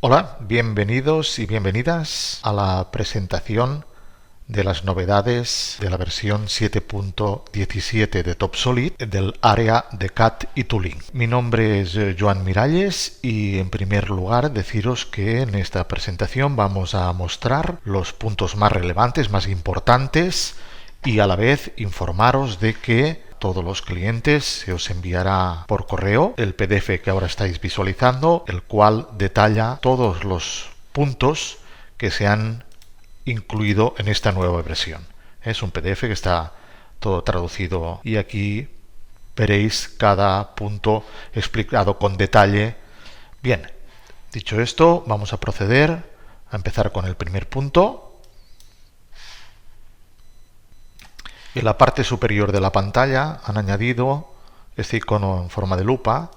Hola, bienvenidos y bienvenidas a la presentación de las novedades de la versión 7.17 de TopSolid del área de CAD y Tooling. Mi nombre es Joan Miralles y en primer lugar deciros que en esta presentación vamos a mostrar los puntos más relevantes, más importantes y a la vez informaros de que todos los clientes se os enviará por correo el PDF que ahora estáis visualizando, el cual detalla todos los puntos que se han incluido en esta nueva versión. Es un PDF que está todo traducido y aquí veréis cada punto explicado con detalle. Bien, dicho esto, vamos a proceder a empezar con el primer punto. En la parte superior de la pantalla han añadido este icono en forma de lupa,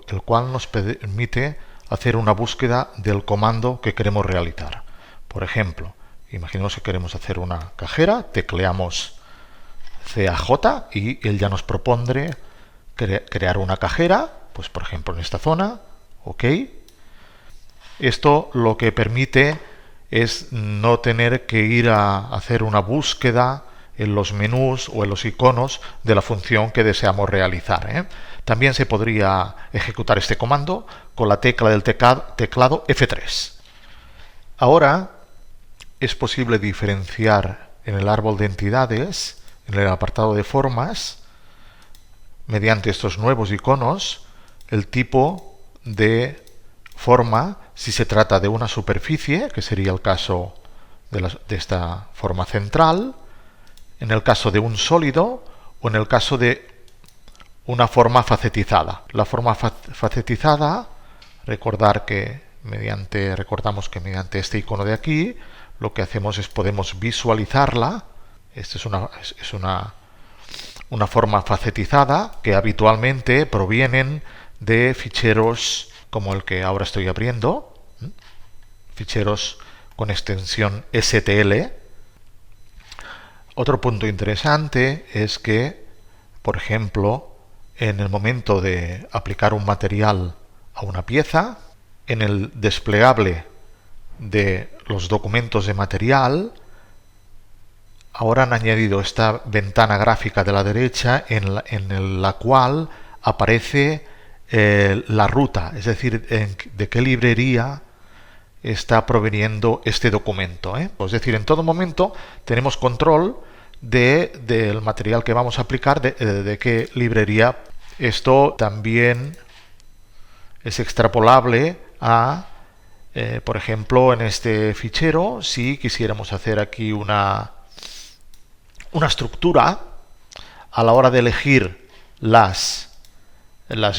el cual nos permite hacer una búsqueda del comando que queremos realizar. Por ejemplo, imaginemos que queremos hacer una cajera, tecleamos CAJ y él ya nos propondrá crear una cajera, pues por ejemplo en esta zona, OK. Esto lo que permite es no tener que ir a hacer una búsqueda en los menús o en los iconos de la función que deseamos realizar. También se podría ejecutar este comando con la tecla del teclado F3. Ahora es posible diferenciar en el árbol de entidades, en el apartado de formas, mediante estos nuevos iconos, el tipo de forma, si se trata de una superficie, que sería el caso de esta forma central, en el caso de un sólido o en el caso de una forma facetizada. La forma facetizada, recordamos que mediante este icono de aquí, lo que hacemos es podemos visualizarla. Esta es una forma facetizada que habitualmente provienen de ficheros como el que ahora estoy abriendo, ficheros con extensión STL. Otro punto interesante es que, por ejemplo, en el momento de aplicar un material a una pieza, en el desplegable de los documentos de material, ahora han añadido esta ventana gráfica de la derecha en la cual aparece la ruta, es decir, de qué librería está proveniendo este documento. Es decir, en todo momento tenemos control del material que vamos a aplicar, de qué librería. Esto también es extrapolable a, por ejemplo, en este fichero, si quisiéramos hacer aquí una estructura, a la hora de elegir las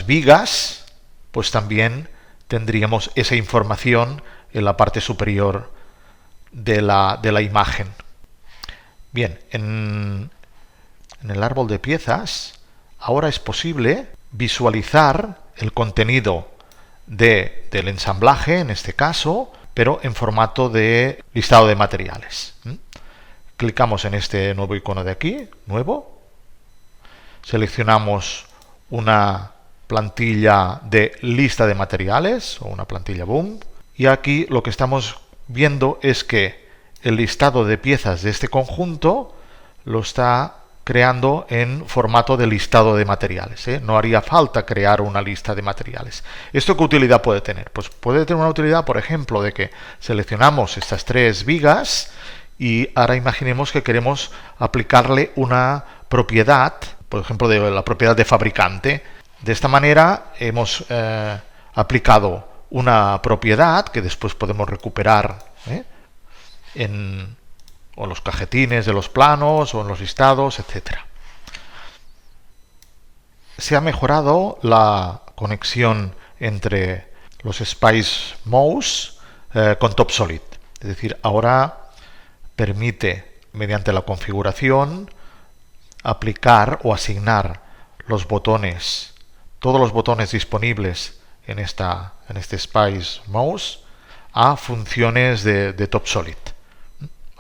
vigas, pues también tendríamos esa información en la parte superior de la imagen. Bien, en el árbol de piezas ahora es posible visualizar el contenido del ensamblaje, en este caso, pero en formato de listado de materiales. Clicamos en este nuevo icono de aquí, nuevo, seleccionamos una plantilla de lista de materiales o una plantilla BOOM. Y aquí lo que estamos viendo es que el listado de piezas de este conjunto lo está creando en formato de listado de materiales. No haría falta crear una lista de materiales. ¿Esto qué utilidad puede tener? Pues puede tener una utilidad, por ejemplo, de que seleccionamos estas 3 vigas y ahora imaginemos que queremos aplicarle una propiedad, por ejemplo, de la propiedad de fabricante. De esta manera hemos aplicado una propiedad que después podemos recuperar en los cajetines de los planos o en los listados, etc. Se ha mejorado la conexión entre los Spice Mouse con TopSolid. Es decir, ahora permite, mediante la configuración, aplicar o asignar los botones, todos los botones disponibles en este Spice Mouse a funciones de TopSolid.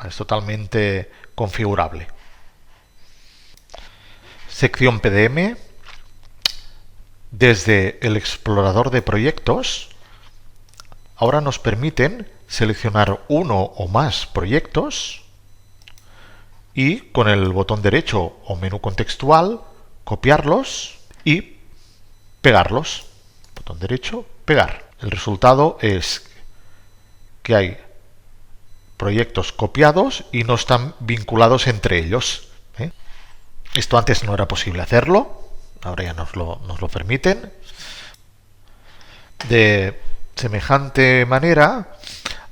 Es totalmente configurable. Sección PDM. Desde el explorador de proyectos ahora nos permiten seleccionar uno o más proyectos y con el botón derecho o menú contextual copiarlos y pegarlos. Botón derecho, pegar. El resultado es que hay proyectos copiados y no están vinculados entre ellos. Esto antes no era posible hacerlo, ahora ya nos lo permiten. De semejante manera,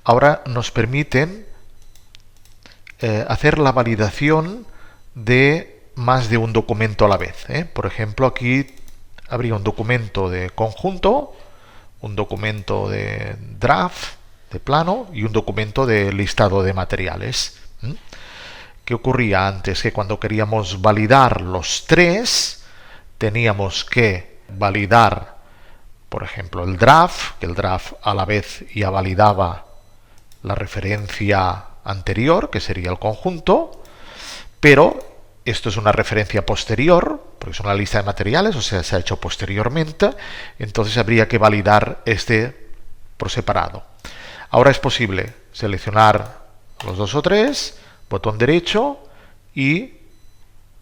ahora nos permiten hacer la validación de más de un documento a la vez. Por ejemplo, aquí habría un documento de conjunto, un documento de draft, de plano, y un documento de listado de materiales. ¿Qué ocurría antes? Que cuando queríamos validar los tres, teníamos que validar, por ejemplo, el draft, que el draft a la vez ya validaba la referencia anterior, que sería el conjunto, pero esto es una referencia posterior, porque es una lista de materiales, o sea, se ha hecho posteriormente, entonces habría que validar este por separado. Ahora es posible seleccionar los dos o tres, botón derecho y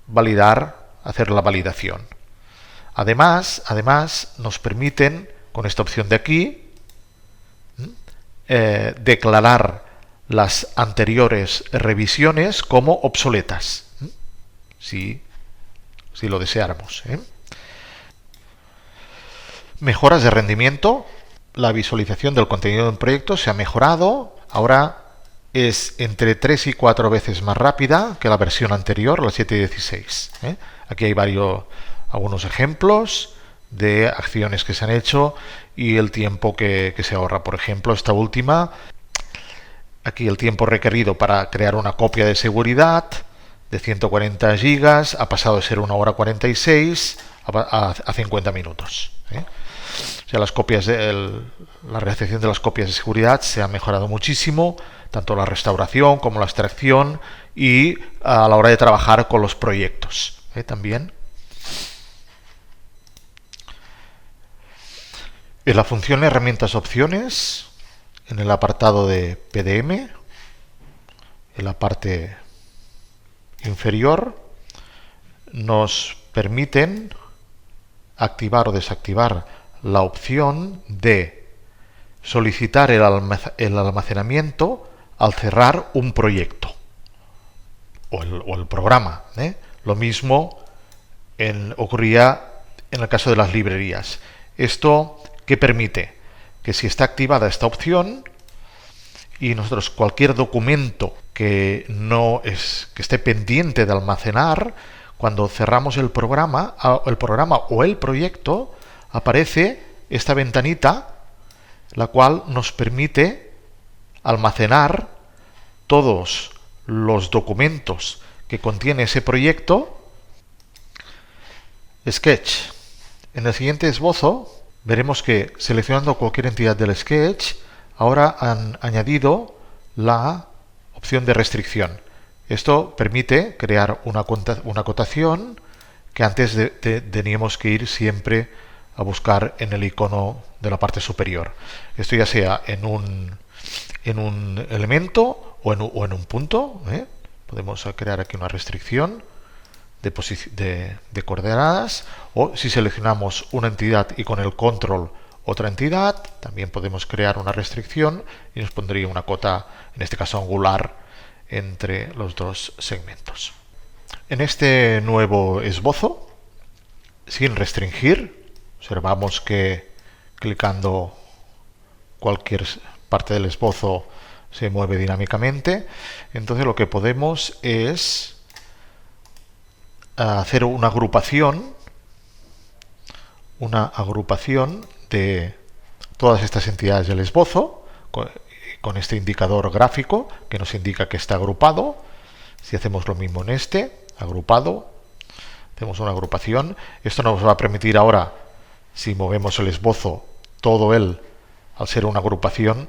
validar, hacer la validación. Además nos permiten, con esta opción de aquí, declarar las anteriores revisiones como obsoletas, si lo deseáramos. Mejoras de rendimiento. La visualización del contenido de un proyecto se ha mejorado. Ahora es entre 3 y 4 veces más rápida que la versión anterior, la 7.16. Aquí hay algunos ejemplos de acciones que se han hecho y el tiempo que se ahorra. Por ejemplo, esta última, aquí el tiempo requerido para crear una copia de seguridad de 140 gigas ha pasado de ser 1 hora 46 a 50 minutos. O sea, la realización de las copias de seguridad se ha mejorado muchísimo, tanto la restauración como la extracción y a la hora de trabajar con los proyectos también. En la función herramientas opciones, en el apartado de PDM, en la parte inferior, nos permiten activar o desactivar la opción de solicitar el almacenamiento al cerrar un proyecto o el programa. Lo mismo ocurría en el caso de las librerías. Esto, ¿qué permite? Que si está activada esta opción y nosotros cualquier documento que esté pendiente de almacenar, cuando cerramos el programa o el proyecto, aparece esta ventanita, la cual nos permite almacenar todos los documentos que contiene ese proyecto. Sketch. En el siguiente esbozo veremos que seleccionando cualquier entidad del Sketch, ahora han añadido la opción de restricción. Esto permite crear una acotación que antes teníamos que ir siempre a buscar en el icono de la parte superior. Esto ya sea en un elemento o en un punto. Podemos crear aquí una restricción de coordenadas, o si seleccionamos una entidad y con el control otra entidad, también podemos crear una restricción y nos pondría una cota, en este caso angular, entre los dos segmentos. En este nuevo esbozo, sin restringir, observamos que clicando cualquier parte del esbozo se mueve dinámicamente. Entonces lo que podemos es hacer una agrupación de todas estas entidades del esbozo con este indicador gráfico que nos indica que está agrupado. Si hacemos lo mismo en este, agrupado, hacemos una agrupación. Esto nos va a permitir ahora, si movemos el esbozo, todo él, al ser una agrupación,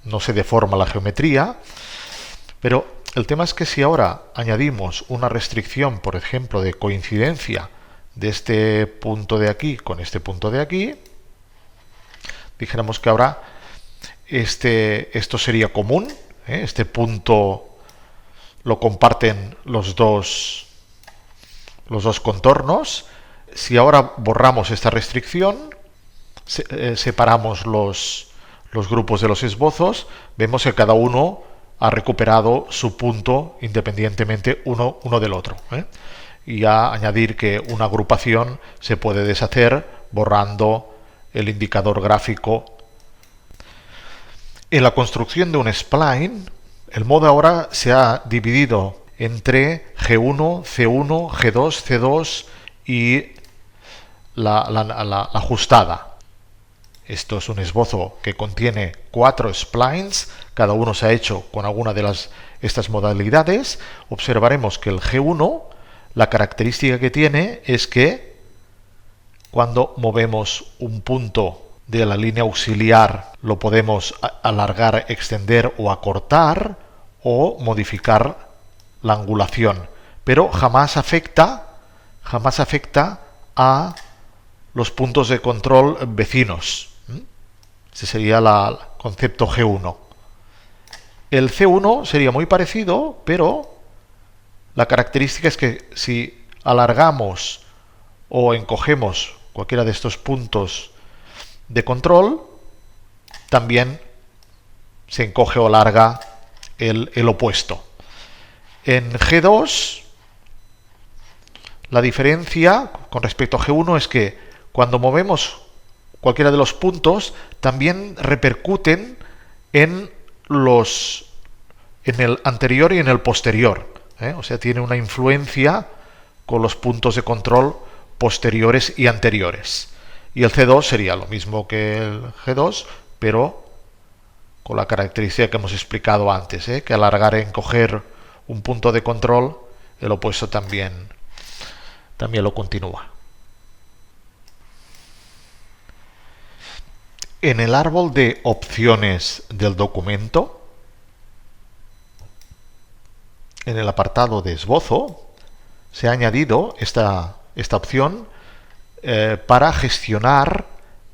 no se deforma la geometría. Pero el tema es que si ahora añadimos una restricción, por ejemplo, de coincidencia de este punto de aquí con este punto de aquí, dijéramos que ahora esto sería común, este punto lo comparten los dos contornos. Si ahora borramos esta restricción, separamos los grupos de los esbozos, vemos que cada uno ha recuperado su punto independientemente uno del otro. Y a añadir que una agrupación se puede deshacer borrando el indicador gráfico. En la construcción de un spline, el modo ahora se ha dividido entre G1, C1, G2, C2 y la ajustada. Esto es un esbozo que contiene 4 splines, cada uno se ha hecho con alguna de estas modalidades. Observaremos que el G1, la característica que tiene es que cuando movemos un punto de la línea auxiliar lo podemos alargar, extender o acortar o modificar la angulación, pero jamás afecta a los puntos de control vecinos. Ese sería el concepto G1. El C1 sería muy parecido, pero la característica es que si alargamos o encogemos cualquiera de estos puntos de control, también se encoge o alarga el opuesto. En G2, la diferencia con respecto a G1 es que cuando movemos cualquiera de los puntos, también repercuten en el anterior y en el posterior. O sea, tiene una influencia con los puntos de control posteriores y anteriores. Y el C2 sería lo mismo que el G2, pero con la característica que hemos explicado antes, que alargar e encoger un punto de control, el opuesto también lo continúa. En el árbol de opciones del documento, en el apartado de esbozo, se ha añadido esta opción para gestionar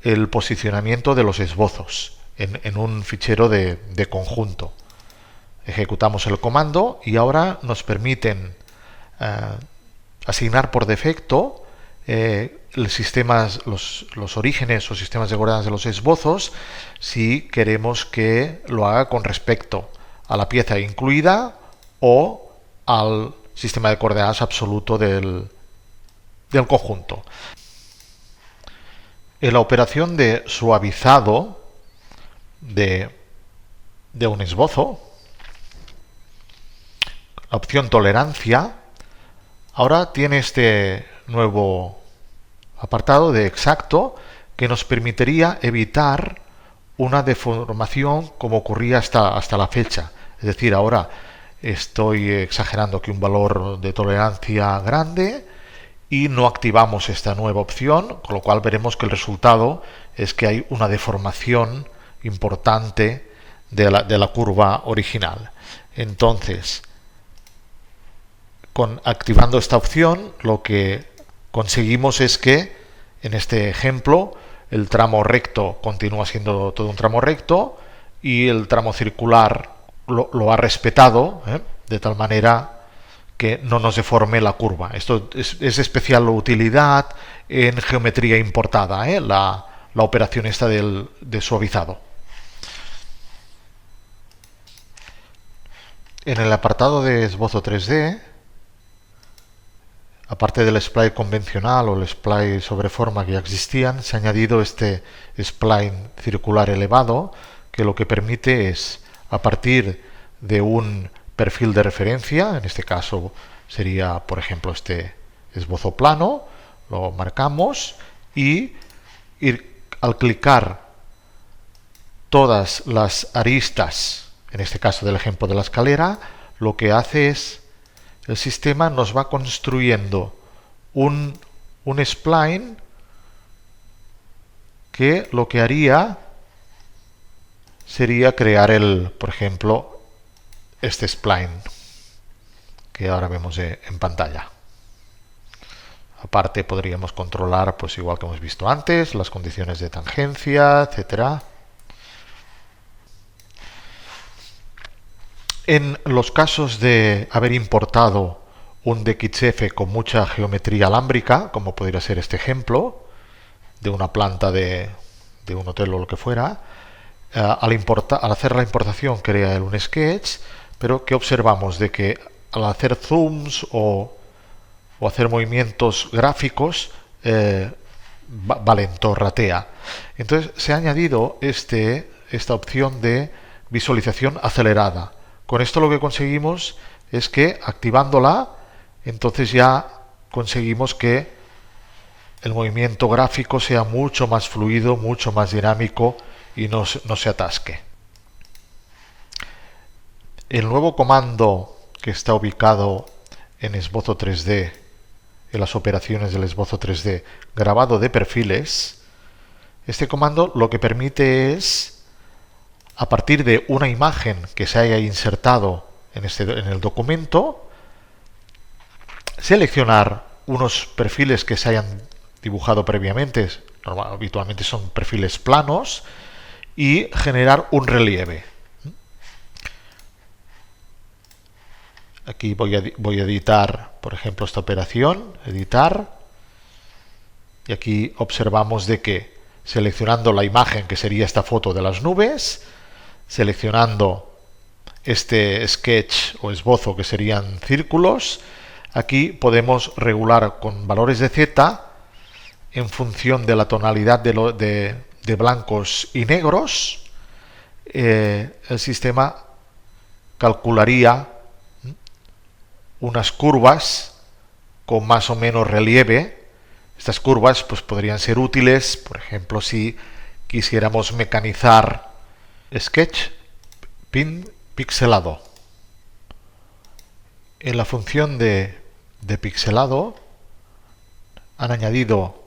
el posicionamiento de los esbozos en un fichero de conjunto. Ejecutamos el comando y ahora nos permiten asignar por defecto los orígenes o sistemas de coordenadas de los esbozos si queremos que lo haga con respecto a la pieza incluida o al sistema de coordenadas absoluto del conjunto. En la operación de suavizado de un esbozo, la opción tolerancia ahora tiene este nuevo apartado de exacto que nos permitiría evitar una deformación como ocurría hasta la fecha. Es decir, ahora estoy exagerando aquí un valor de tolerancia grande y no activamos esta nueva opción, con lo cual veremos que el resultado es que hay una deformación importante de la curva original. Entonces, activando esta opción, lo que conseguimos es que, en este ejemplo, el tramo recto continúa siendo todo un tramo recto y el tramo circular lo ha respetado, de tal manera que no nos deforme la curva. Esto es de especial utilidad en geometría importada, la operación esta de suavizado. En el apartado de esbozo 3D, aparte del spline convencional o el spline sobre forma que ya existían, se ha añadido este spline circular elevado, que lo que permite es, a partir de un perfil de referencia, en este caso sería, por ejemplo, este esbozo plano, lo marcamos y al clicar todas las aristas, en este caso del ejemplo de la escalera, lo que hace es, el sistema nos va construyendo un spline que lo que haría sería crear por ejemplo, este spline que ahora vemos en pantalla. Aparte podríamos controlar, pues igual que hemos visto antes, las condiciones de tangencia, etcétera. En los casos de haber importado un DXF con mucha geometría alámbrica, como podría ser este ejemplo, de una planta de un hotel o lo que fuera, al hacer la importación crea un sketch, pero ¿qué observamos? De que al hacer zooms o hacer movimientos gráficos, va lento, ratea. Entonces se ha añadido esta opción de visualización acelerada. Con esto lo que conseguimos es que activándola, entonces ya conseguimos que el movimiento gráfico sea mucho más fluido, mucho más dinámico y no se atasque. El nuevo comando que está ubicado en esbozo 3D, en las operaciones del esbozo 3D, grabado de perfiles, este comando lo que permite es, a partir de una imagen que se haya insertado en el documento, seleccionar unos perfiles que se hayan dibujado previamente, habitualmente son perfiles planos, y generar un relieve. Aquí voy a editar, por ejemplo, esta operación, editar, y aquí observamos de que seleccionando la imagen, que sería esta foto de las nubes, seleccionando este sketch o esbozo, que serían círculos, aquí podemos regular con valores de Z en función de la tonalidad de blancos y negros. El sistema calcularía unas curvas con más o menos relieve. Estas curvas pues podrían ser útiles, por ejemplo, si quisiéramos mecanizar sketch pixelado. En la función de pixelado han añadido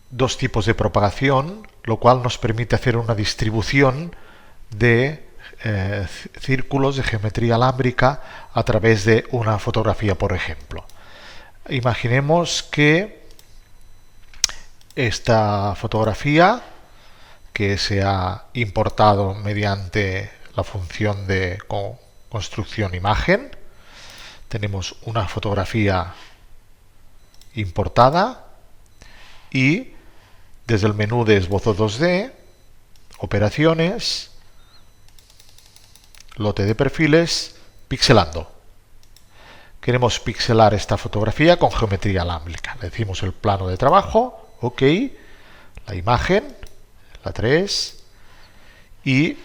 dos tipos de propagación, lo cual nos permite hacer una distribución de círculos de geometría alámbrica a través de una fotografía, por ejemplo. Imaginemos que esta fotografía, que se ha importado mediante la función de construcción imagen, tenemos una fotografía importada y desde el menú de esbozo 2D, operaciones, lote de perfiles, pixelando. Queremos pixelar esta fotografía con geometría alámbrica. Le decimos el plano de trabajo, OK, la imagen, la 3, y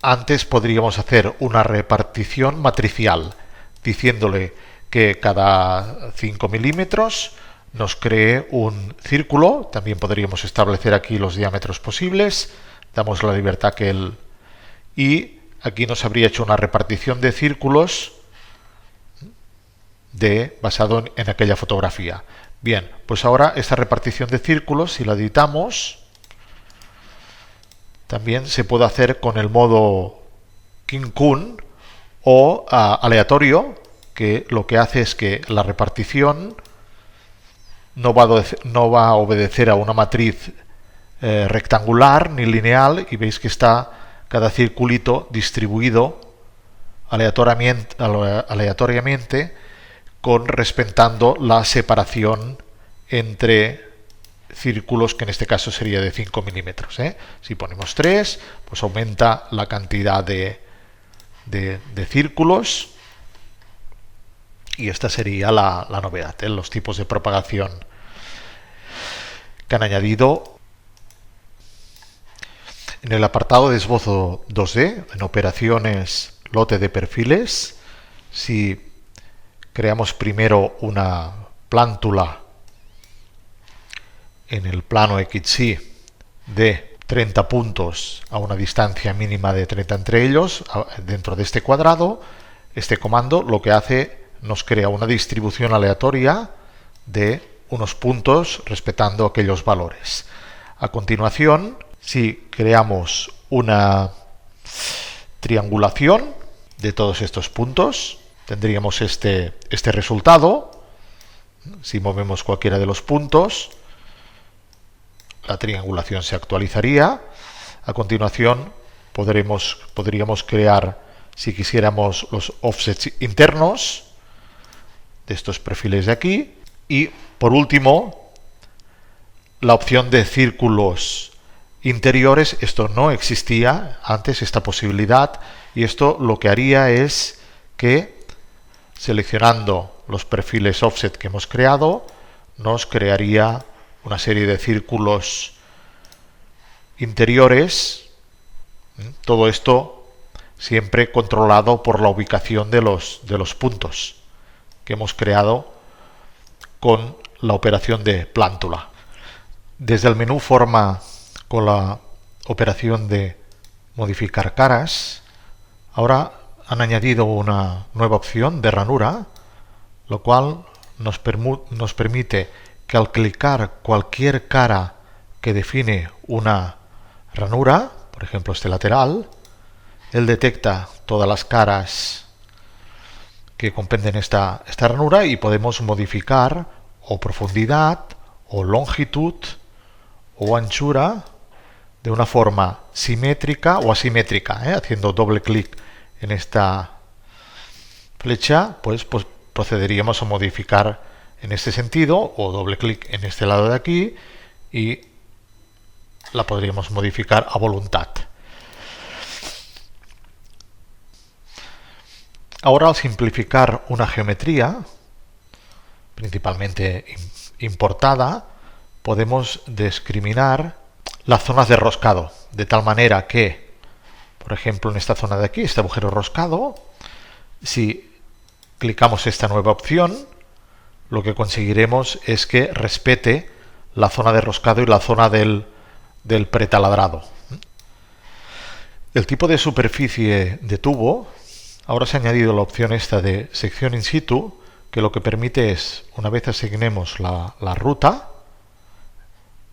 antes podríamos hacer una repartición matricial, diciéndole que cada 5 milímetros nos cree un círculo. También podríamos establecer aquí los diámetros posibles. Damos la libertad que él... Y aquí nos habría hecho una repartición de círculos basado en aquella fotografía. Bien, pues ahora esta repartición de círculos, si la editamos, también se puede hacer con el modo King-Kun o aleatorio, que lo que hace es que la repartición no va a obedecer a una matriz rectangular ni lineal, y veis que está cada circulito distribuido aleatoriamente respetando la separación entre círculos, que en este caso sería de 5 milímetros. Si ponemos 3, pues aumenta la cantidad de círculos, y esta sería la novedad, los tipos de propagación que han añadido. En el apartado de esbozo 2D, en operaciones, lote de perfiles, si creamos primero una plántula en el plano XY de 30 puntos a una distancia mínima de 30 entre ellos, dentro de este cuadrado, este comando lo que hace, nos crea una distribución aleatoria de unos puntos respetando aquellos valores. A continuación, si creamos una triangulación de todos estos puntos, tendríamos este resultado. Si movemos cualquiera de los puntos, la triangulación se actualizaría. A continuación, podríamos crear, si quisiéramos, los offsets internos de estos perfiles de aquí. Y por último, la opción de círculos interiores. Esto no existía antes, esta posibilidad, y esto lo que haría es que, seleccionando los perfiles offset que hemos creado, nos crearía una serie de círculos interiores. Todo esto siempre controlado por la ubicación de los puntos que hemos creado con la operación de plántula. Desde el menú Forma, con la operación de modificar caras, ahora han añadido una nueva opción de ranura, lo cual nos permite que al clicar cualquier cara que define una ranura, por ejemplo este lateral, él detecta todas las caras que comprenden esta ranura y podemos modificar o profundidad o longitud o anchura de una forma simétrica o asimétrica. Haciendo doble clic en esta flecha, pues procederíamos a modificar en este sentido, o doble clic en este lado de aquí y la podríamos modificar a voluntad. Ahora, al simplificar una geometría, principalmente importada, podemos discriminar las zonas de roscado, de tal manera que, por ejemplo, en esta zona de aquí, este agujero roscado, si clicamos esta nueva opción, lo que conseguiremos es que respete la zona de roscado y la zona del pretaladrado. El tipo de superficie de tubo, ahora se ha añadido la opción esta de sección in situ, que lo que permite es, una vez asignemos la ruta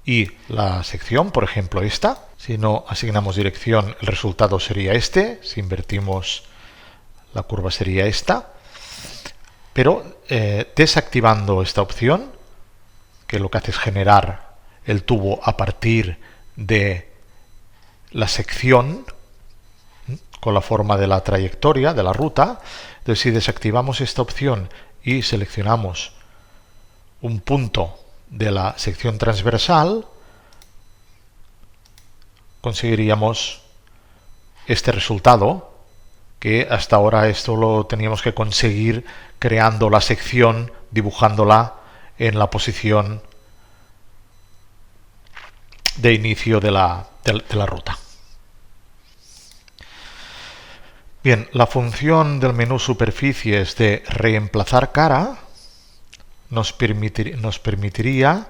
y la sección, por ejemplo esta, si no asignamos dirección el resultado sería este, si invertimos la curva sería esta, pero desactivando esta opción, que lo que hace es generar el tubo a partir de la sección con la forma de la trayectoria, de la ruta. Entonces, si desactivamos esta opción y seleccionamos un punto de la sección transversal, conseguiríamos este resultado, que hasta ahora esto lo teníamos que conseguir creando la sección, dibujándola en la posición de inicio de la ruta. Bien, la función del menú superficies de reemplazar cara nos permitiría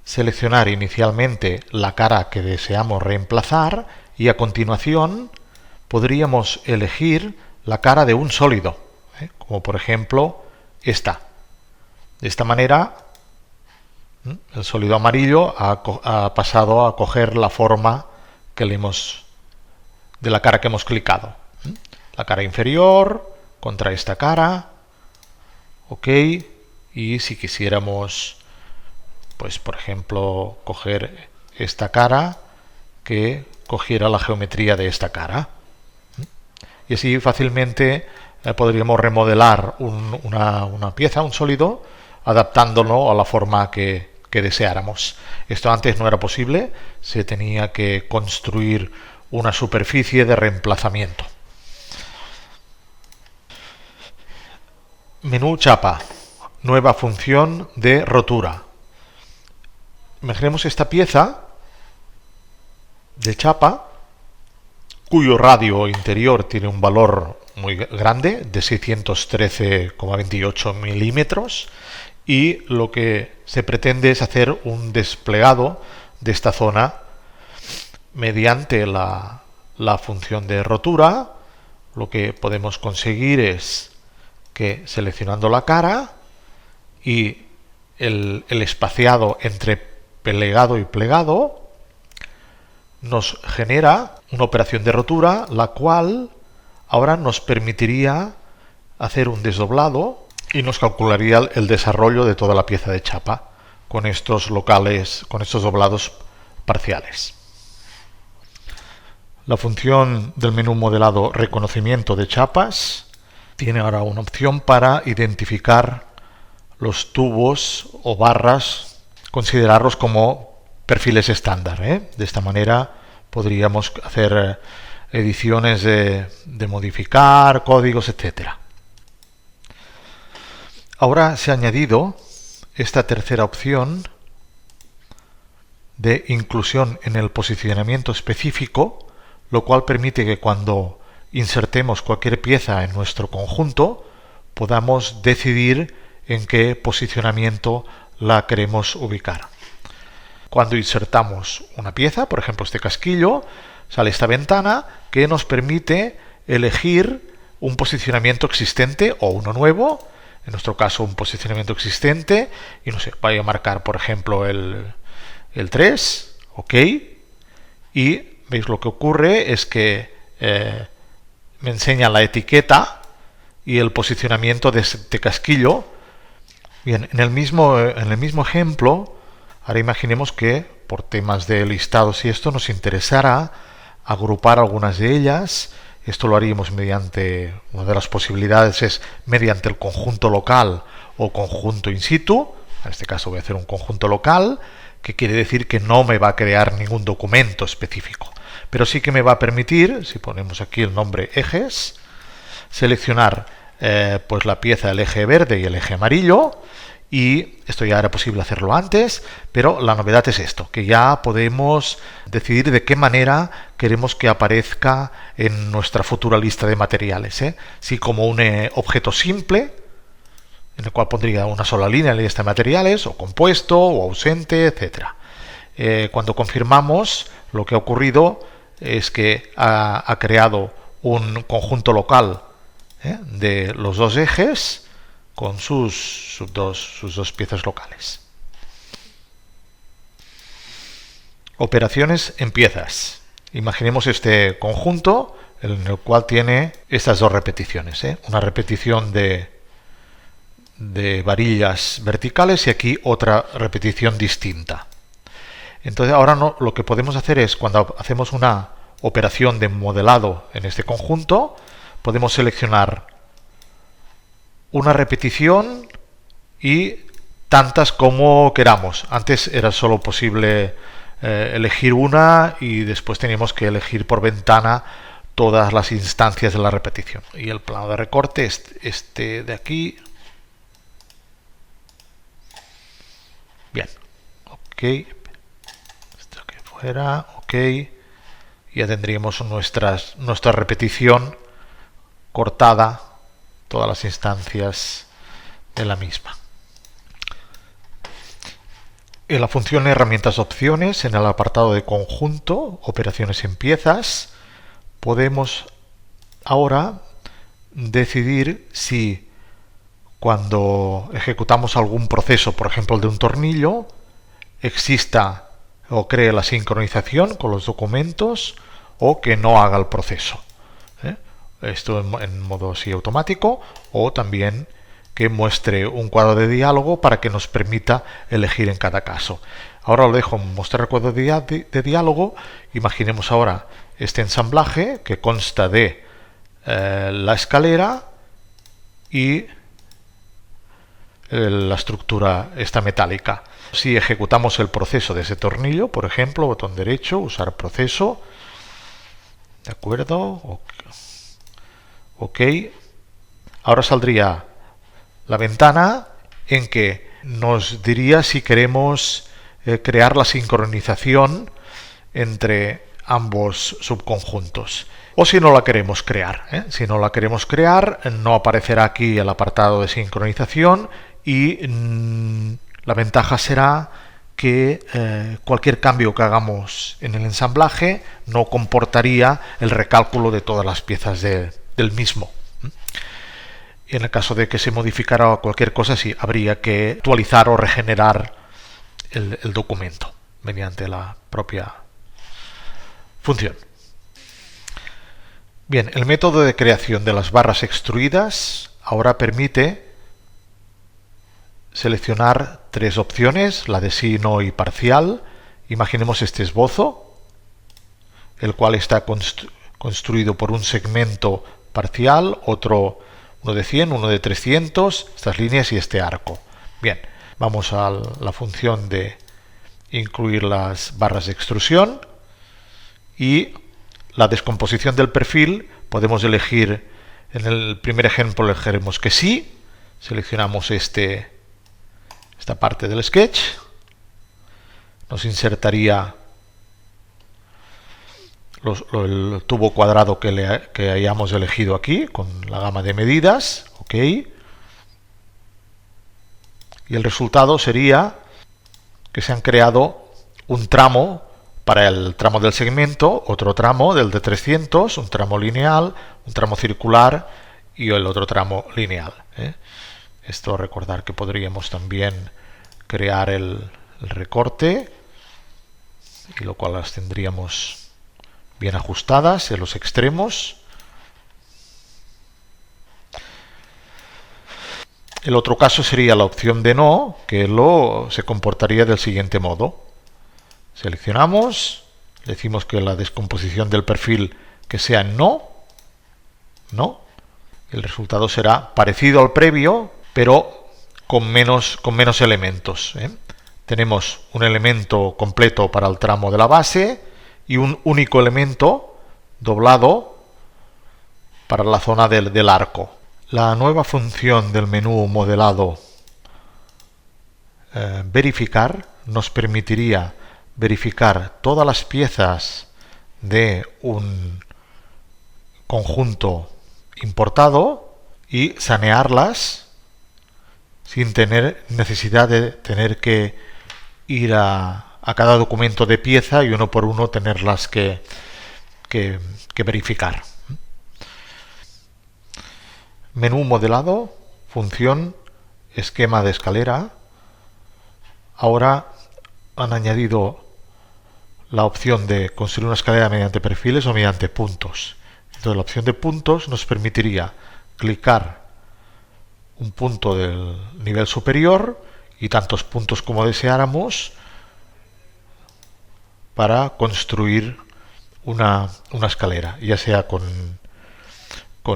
seleccionar inicialmente la cara que deseamos reemplazar y a continuación podríamos elegir la cara de un sólido, como por ejemplo esta. De esta manera, el sólido amarillo ha pasado a coger la forma que de la cara que hemos clicado. La cara inferior contra esta cara. Ok. Y si quisiéramos, pues por ejemplo, coger esta cara, que cogiera la geometría de esta cara. Y así fácilmente podríamos remodelar una pieza, un sólido, adaptándolo a la forma que deseáramos. Esto antes no era posible, se tenía que construir una superficie de reemplazamiento. Menú chapa, nueva función de rotura. Imaginemos esta pieza de chapa cuyo radio interior tiene un valor muy grande de 613,28 milímetros y lo que se pretende es hacer un desplegado de esta zona mediante la función de rotura. Lo que podemos conseguir es que seleccionando la cara y el espaciado entre plegado y plegado nos genera una operación de rotura, la cual ahora nos permitiría hacer un desdoblado y nos calcularía el desarrollo de toda la pieza de chapa con estos doblados parciales. La función del menú modelado reconocimiento de chapas tiene ahora una opción para identificar los tubos o barras, considerarlos como perfiles estándar, ¿eh? De esta manera podríamos hacer ediciones de modificar, códigos, etcétera. Ahora se ha añadido esta tercera opción de inclusión en el posicionamiento específico, lo cual permite que cuando insertemos cualquier pieza en nuestro conjunto podamos decidir en qué posicionamiento la queremos ubicar. Cuando insertamos una pieza, por ejemplo este casquillo, sale esta ventana que nos permite elegir un posicionamiento existente o uno nuevo, en nuestro caso un posicionamiento existente, y no sé, voy a marcar por ejemplo el 3, ok, y veis lo que ocurre es que me enseña la etiqueta y el posicionamiento de este casquillo. Bien, en el mismo ejemplo, ahora imaginemos que por temas de listados y esto nos interesará agrupar algunas de ellas. Esto lo haríamos mediante, una de las posibilidades es mediante el conjunto local o conjunto in situ. En este caso voy a hacer un conjunto local, que quiere decir que no me va a crear ningún documento específico, pero sí que me va a permitir, si ponemos aquí el nombre ejes, seleccionar pues la pieza del eje verde y el eje amarillo, y esto ya era posible hacerlo antes, pero la novedad es esto, que ya podemos decidir de qué manera queremos que aparezca en nuestra futura lista de materiales, ¿eh? Si como un objeto simple, en el cual pondría una sola línea en la lista de materiales, o compuesto, o ausente, etcétera. Cuando confirmamos, lo que ha ocurrido es que ha creado un conjunto local de los dos ejes con sus dos piezas locales. Operaciones en piezas. Imaginemos este conjunto en el cual tiene estas dos repeticiones, una repetición de varillas verticales y aquí otra repetición distinta. Entonces ahora lo que podemos hacer es, cuando hacemos una operación de modelado en este conjunto, podemos seleccionar una repetición y tantas como queramos. Antes era solo posible elegir una y después teníamos que elegir por ventana todas las instancias de la repetición. Y el plano de recorte es este de aquí. Bien, ok, esto que fuera, ok, ya tendríamos nuestra repetición cortada, todas las instancias de la misma. En la función herramientas opciones, en el apartado de conjunto, operaciones en piezas, podemos ahora decidir si cuando ejecutamos algún proceso, por ejemplo el de un tornillo, exista o cree la sincronización con los documentos o que no haga el proceso. Esto en modo así automático, o también que muestre un cuadro de diálogo para que nos permita elegir en cada caso. Ahora lo dejo mostrar el cuadro de diálogo. Imaginemos ahora este ensamblaje que consta de la escalera y la estructura esta metálica. Si ejecutamos el proceso de ese tornillo, por ejemplo, botón derecho, usar proceso, ¿de acuerdo? Ok. Ahora saldría la ventana en que nos diría si queremos crear la sincronización entre ambos subconjuntos. O si no la queremos crear. Si no la queremos crear, no aparecerá aquí el apartado de sincronización y la ventaja será que cualquier cambio que hagamos en el ensamblaje no comportaría el recálculo de todas las piezas del mismo. Y en el caso de que se modificara cualquier cosa, sí, habría que actualizar o regenerar el documento mediante la propia función. Bien, el método de creación de las barras extruidas ahora permite seleccionar tres opciones, la de sí, no y parcial. Imaginemos este esbozo. el cual está construido por un segmento parcial, otro uno de 100, uno de 300, estas líneas y este arco. Bien, vamos a la función de incluir las barras de extrusión y la descomposición del perfil. Podemos elegir, en el primer ejemplo elegiremos que sí, seleccionamos esta parte del sketch, nos insertaría el tubo cuadrado que hayamos elegido aquí con la gama de medidas, ok, y el resultado sería que se han creado un tramo para el tramo del segmento, otro tramo del de 300, un tramo lineal, un tramo circular y el otro tramo lineal. Esto recordar que podríamos también crear el recorte, y lo cual las tendríamos bien ajustadas en los extremos. El otro caso sería la opción de no, que se comportaría del siguiente modo. Seleccionamos, decimos que la descomposición del perfil que sea no. El resultado será parecido al previo, pero con menos elementos. Tenemos un elemento completo para el tramo de la base y un único elemento doblado para la zona del arco. La nueva función del menú modelado verificar nos permitiría verificar todas las piezas de un conjunto importado y sanearlas sin tener necesidad de tener que ir a cada documento de pieza y uno por uno tenerlas que verificar. Menú modelado, función, esquema de escalera. Ahora han añadido la opción de construir una escalera mediante perfiles o mediante puntos. Entonces la opción de puntos nos permitiría clicar un punto del nivel superior y tantos puntos como deseáramos para construir una escalera, ya sea con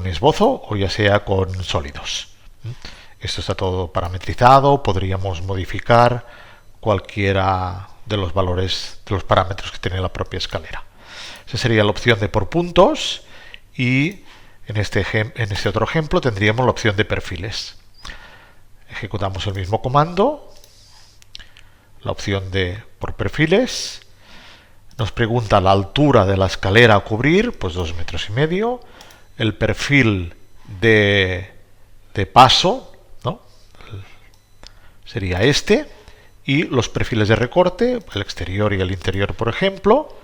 esbozo o ya sea con sólidos. Esto está todo parametrizado, podríamos modificar cualquiera de los valores, de los parámetros que tiene la propia escalera. Esa sería la opción de por puntos, y en este otro ejemplo tendríamos la opción de perfiles. Ejecutamos el mismo comando, la opción de por perfiles, nos pregunta la altura de la escalera a cubrir, pues 2,5 metros, el perfil de paso, ¿no? Sería este, y los perfiles de recorte, el exterior y el interior, por ejemplo.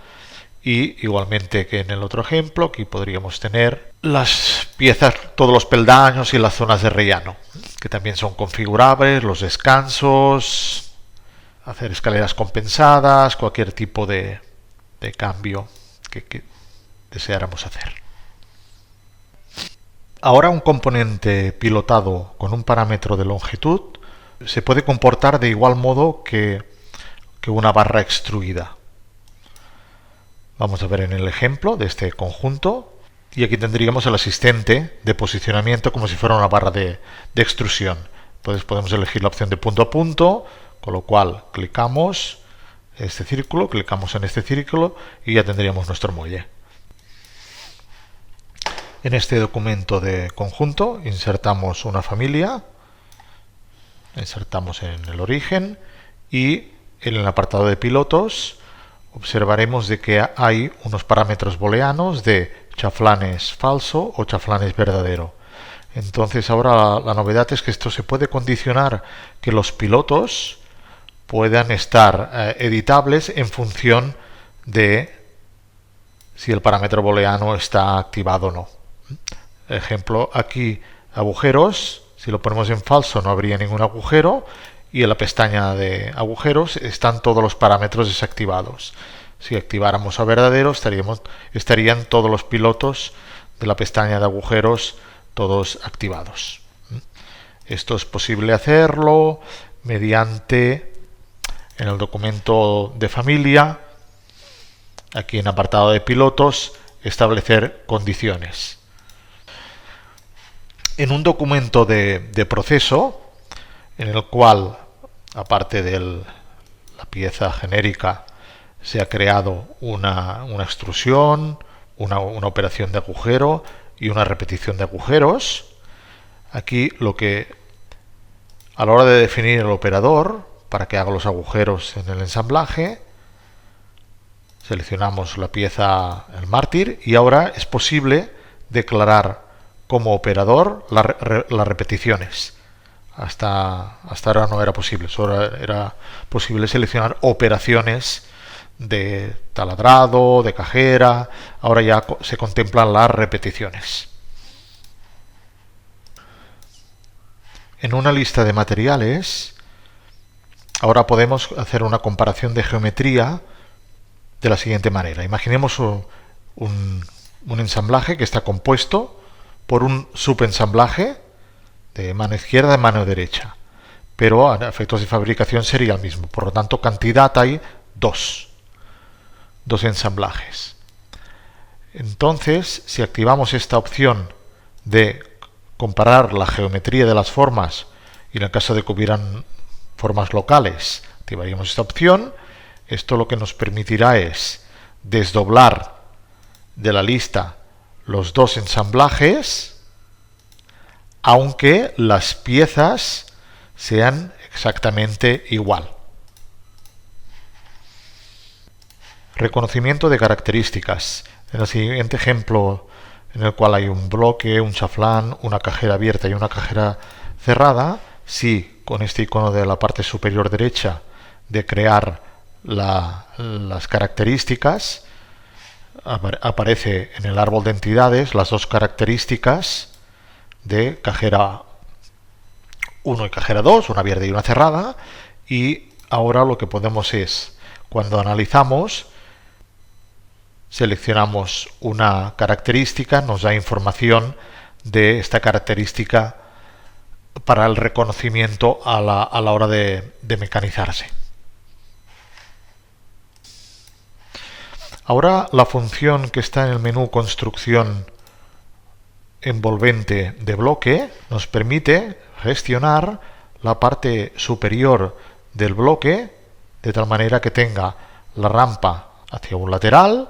Y igualmente que en el otro ejemplo, aquí podríamos tener las piezas, todos los peldaños y las zonas de rellano, que también son configurables, los descansos, hacer escaleras compensadas, cualquier tipo de cambio que deseáramos hacer. Ahora un componente pilotado con un parámetro de longitud se puede comportar de igual modo que una barra extruida. Vamos a ver en el ejemplo de este conjunto, y aquí tendríamos el asistente de posicionamiento como si fuera una barra de extrusión. Entonces podemos elegir la opción de punto a punto, con lo cual clicamos este círculo, clicamos en este círculo y ya tendríamos nuestro muelle. En este documento de conjunto insertamos una familia, insertamos en el origen, y en el apartado de pilotos observaremos de que hay unos parámetros booleanos de chaflanes falso o chaflanes verdadero. Entonces ahora la novedad es que esto se puede condicionar, que los pilotos puedan estar editables en función de si el parámetro booleano está activado o no. Ejemplo, aquí agujeros, si lo ponemos en falso no habría ningún agujero, y en la pestaña de agujeros están todos los parámetros desactivados. Si activáramos a verdadero estarían todos los pilotos de la pestaña de agujeros todos activados. Esto es posible hacerlo mediante, en el documento de familia, aquí en apartado de pilotos, establecer condiciones. En un documento de proceso, en el cual, aparte de la pieza genérica, se ha creado una extrusión, una operación de agujero y una repetición de agujeros. Aquí a la hora de definir el operador, para que haga los agujeros en el ensamblaje, seleccionamos la pieza, el mártir, y ahora es posible declarar como operador las repeticiones. Hasta ahora no era posible, solo era posible seleccionar operaciones de taladrado, de cajera. Ahora ya se contemplan las repeticiones. En una lista de materiales, ahora podemos hacer una comparación de geometría de la siguiente manera. Imaginemos un ensamblaje que está compuesto por un subensamblaje de mano izquierda y mano derecha, pero a efectos de fabricación sería el mismo. Por lo tanto, cantidad hay dos ensamblajes. Entonces, si activamos esta opción de comparar la geometría de las formas, y en el caso de que hubieran formas locales, activaríamos esta opción. Esto lo que nos permitirá es desdoblar de la lista los dos ensamblajes, aunque las piezas sean exactamente igual. Reconocimiento de características. En el siguiente ejemplo, en el cual hay un bloque, un chaflán, una cajera abierta y una cajera cerrada, si con este icono de la parte superior derecha de crear las características, aparece en el árbol de entidades las dos características de cajera 1 y cajera 2, una abierta y una cerrada, y ahora lo que podemos es, cuando analizamos, seleccionamos una característica, nos da información de esta característica para el reconocimiento a la hora de mecanizarse. Ahora la función que está en el menú construcción envolvente de bloque nos permite gestionar la parte superior del bloque de tal manera que tenga la rampa hacia un lateral,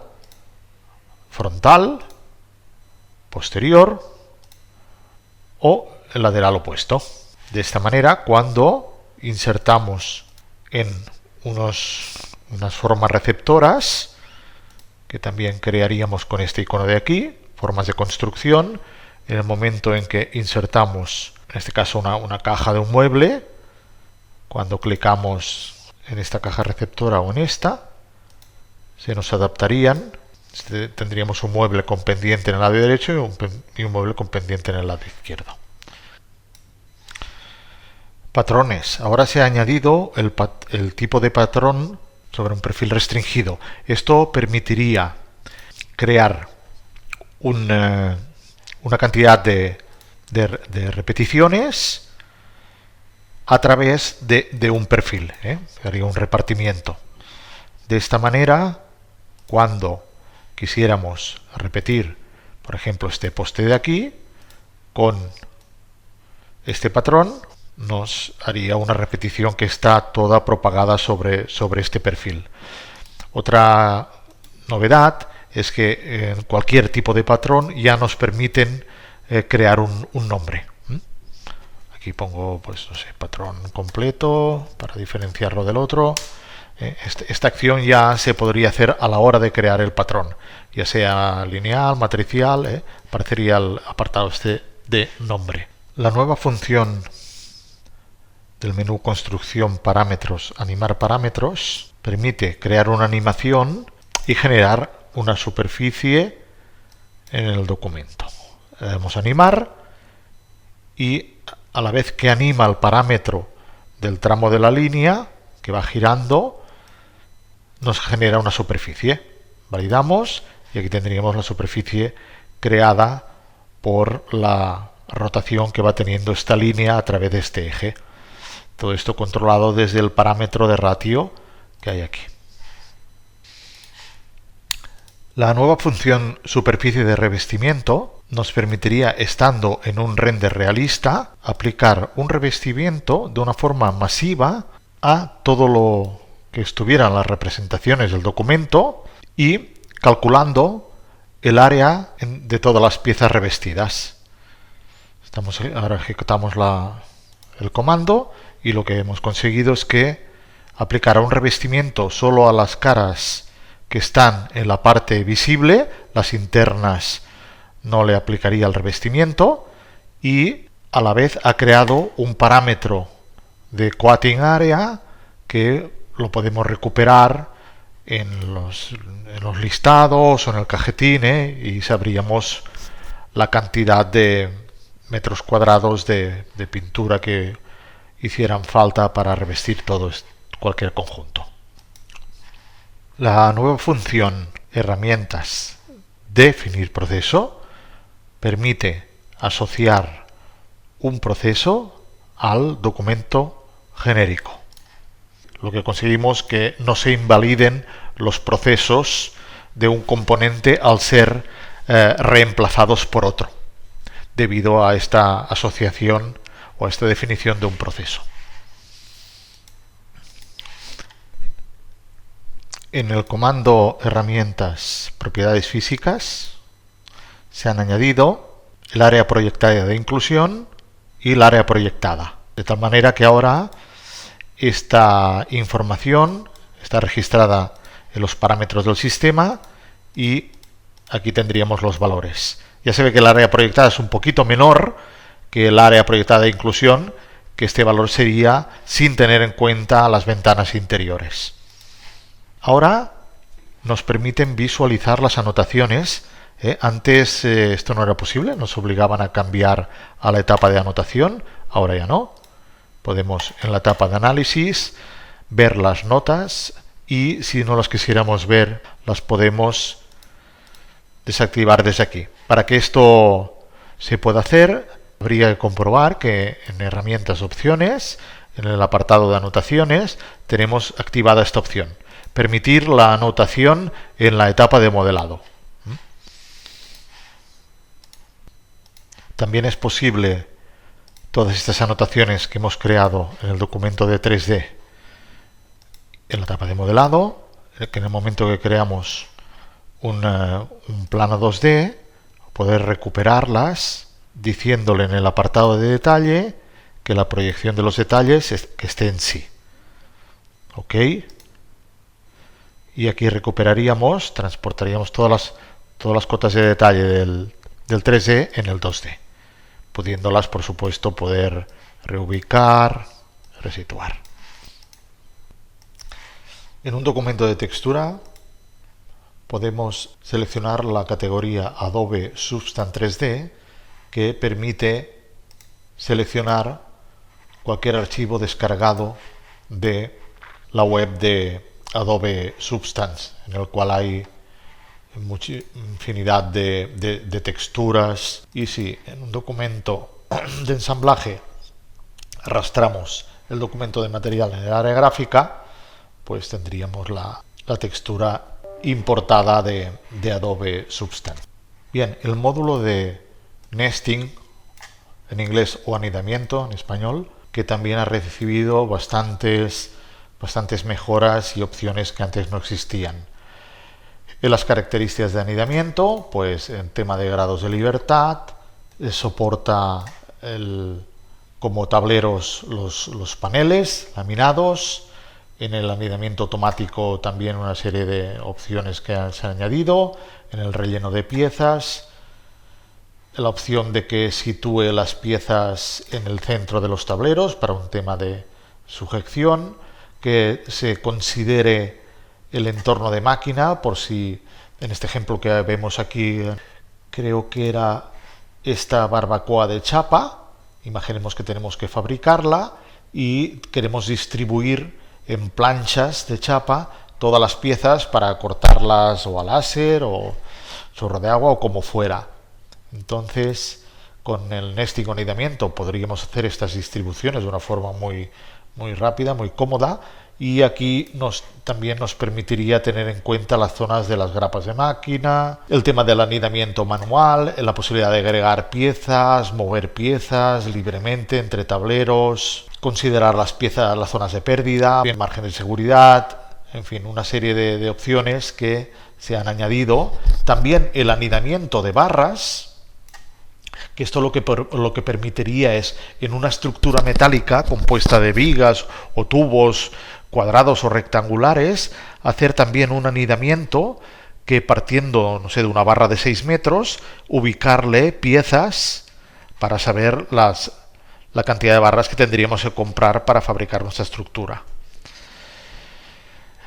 frontal, posterior o el lateral opuesto. De esta manera, cuando insertamos en unas formas receptoras, que también crearíamos con este icono de aquí, formas de construcción, en el momento en que insertamos, en este caso una caja de un mueble, cuando clicamos en esta caja receptora o en esta, se nos adaptarían. Tendríamos un mueble con pendiente en el lado derecho y un mueble con pendiente en el lado izquierdo. Patrones. Ahora se ha añadido el tipo de patrón sobre un perfil restringido. Esto permitiría crear una cantidad de repeticiones a través de un perfil. Haría un repartimiento. De esta manera, cuando quisiéramos repetir, por ejemplo, este poste de aquí, con este patrón, nos haría una repetición que está toda propagada sobre este perfil. Otra novedad es que en cualquier tipo de patrón ya nos permiten crear un nombre. Aquí pongo, pues, no sé, patrón completo para diferenciarlo del otro. Esta acción ya se podría hacer a la hora de crear el patrón, ya sea lineal, matricial, aparecería el apartado este de nombre. La nueva función del menú construcción parámetros, animar parámetros, permite crear una animación y generar una superficie en el documento. Le damos a animar y a la vez que anima el parámetro del tramo de la línea que va girando, nos genera una superficie. Validamos y aquí tendríamos la superficie creada por la rotación que va teniendo esta línea a través de este eje. Todo esto controlado desde el parámetro de ratio que hay aquí. La nueva función superficie de revestimiento nos permitiría, estando en un render realista, aplicar un revestimiento de una forma masiva a todo lo que estuviera en las representaciones del documento y calculando el área de todas las piezas revestidas. Ahora ejecutamos el comando y lo que hemos conseguido es que aplicará un revestimiento solo a las caras que están en la parte visible, las internas no le aplicaría el revestimiento, y a la vez ha creado un parámetro de coating area que lo podemos recuperar en los listados o en el cajetín, y sabríamos la cantidad de metros cuadrados de pintura que hicieran falta para revestir cualquier conjunto. La nueva función herramientas definir proceso permite asociar un proceso al documento genérico. Lo que conseguimos es que no se invaliden los procesos de un componente al ser reemplazados por otro, debido a esta asociación o a esta definición de un proceso. En el comando herramientas propiedades físicas se han añadido el área proyectada de inclusión y el área proyectada, de tal manera que ahora esta información está registrada en los parámetros del sistema y aquí tendríamos los valores. Ya se ve que el área proyectada es un poquito menor que el área proyectada de inclusión, que este valor sería sin tener en cuenta las ventanas interiores. Ahora nos permiten visualizar las anotaciones. Antes esto no era posible, nos obligaban a cambiar a la etapa de anotación, ahora ya no. Podemos en la etapa de análisis ver las notas y si no las quisiéramos ver las podemos desactivar desde aquí. Para que esto se pueda hacer habría que comprobar que en herramientas opciones, en el apartado de anotaciones, tenemos activada esta opción. Permitir la anotación en la etapa de modelado. También es posible todas estas anotaciones que hemos creado en el documento de 3D en la etapa de modelado, que en el momento que creamos un plano 2D, poder recuperarlas diciéndole en el apartado de detalle que la proyección de los detalles que esté en sí. ¿Ok? Y aquí recuperaríamos, transportaríamos todas las cotas de detalle del 3D en el 2D, pudiéndolas, por supuesto, poder reubicar, resituar. En un documento de textura podemos seleccionar la categoría Adobe Substance 3D, que permite seleccionar cualquier archivo descargado de la web de Adobe Substance, en el cual hay infinidad de texturas. Y si en un documento de ensamblaje arrastramos el documento de material en el área gráfica, pues tendríamos la textura importada de Adobe Substance. Bien, el módulo de nesting, en inglés, o anidamiento en español, que también ha recibido bastantes mejoras y opciones que antes no existían. En las características de anidamiento, pues en tema de grados de libertad, soporta como tableros los paneles laminados. En el anidamiento automático también una serie de opciones que se han añadido. En el relleno de piezas, la opción de que sitúe las piezas en el centro de los tableros para un tema de sujeción, que se considere el entorno de máquina, por si en este ejemplo que vemos aquí, creo que era esta barbacoa de chapa. Imaginemos que tenemos que fabricarla y queremos distribuir en planchas de chapa todas las piezas para cortarlas o a láser o chorro de agua o como fuera. Entonces, con el nesting o anidamiento podríamos hacer estas distribuciones de una forma muy rápida, muy cómoda, y aquí también nos permitiría tener en cuenta las zonas de las grapas de máquina, el tema del anidamiento manual, la posibilidad de agregar piezas, mover piezas libremente entre tableros, considerar las piezas, las zonas de pérdida, el margen de seguridad, en fin, una serie de opciones que se han añadido. También el anidamiento de barras, que esto lo que permitiría es, en una estructura metálica compuesta de vigas o tubos cuadrados o rectangulares, hacer también un anidamiento que, partiendo, no sé, de una barra de 6 metros, ubicarle piezas para saber la cantidad de barras que tendríamos que comprar para fabricar nuestra estructura.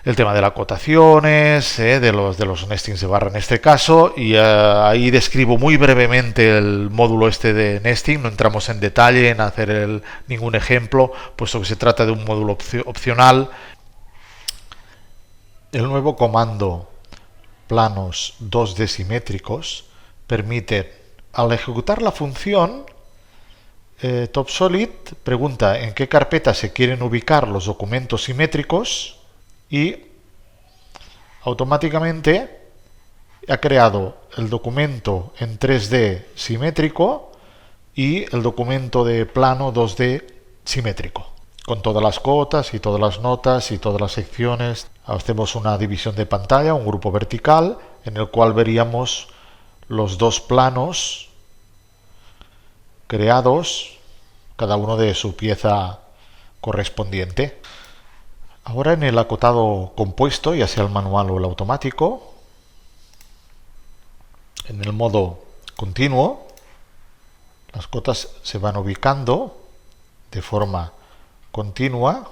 El tema de las cotaciones, de los nestings de barra en este caso, y ahí describo muy brevemente el módulo este de nesting. No entramos en detalle en hacer ningún ejemplo, puesto que se trata de un módulo opcional. El nuevo comando planos 2D simétricos permite, al ejecutar la función, TopSolid pregunta en qué carpeta se quieren ubicar los documentos simétricos, y automáticamente ha creado el documento en 3D simétrico y el documento de plano 2D simétrico, con todas las cotas y todas las notas y todas las secciones. Hacemos una división de pantalla, un grupo vertical, en el cual veríamos los dos planos creados, cada uno de su pieza correspondiente. Ahora, en el acotado compuesto, ya sea el manual o el automático, en el modo continuo, las cotas se van ubicando de forma continua,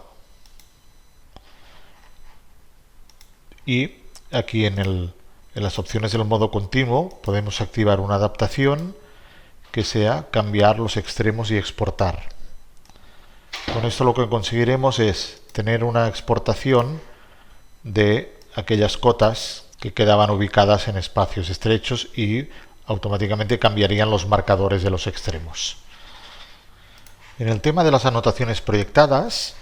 y aquí en las opciones del modo continuo podemos activar una adaptación que sea cambiar los extremos y exportar. Con esto lo que conseguiremos es tener una exportación de aquellas cotas que quedaban ubicadas en espacios estrechos y automáticamente cambiarían los marcadores de los extremos. En el tema de las anotaciones proyectadas,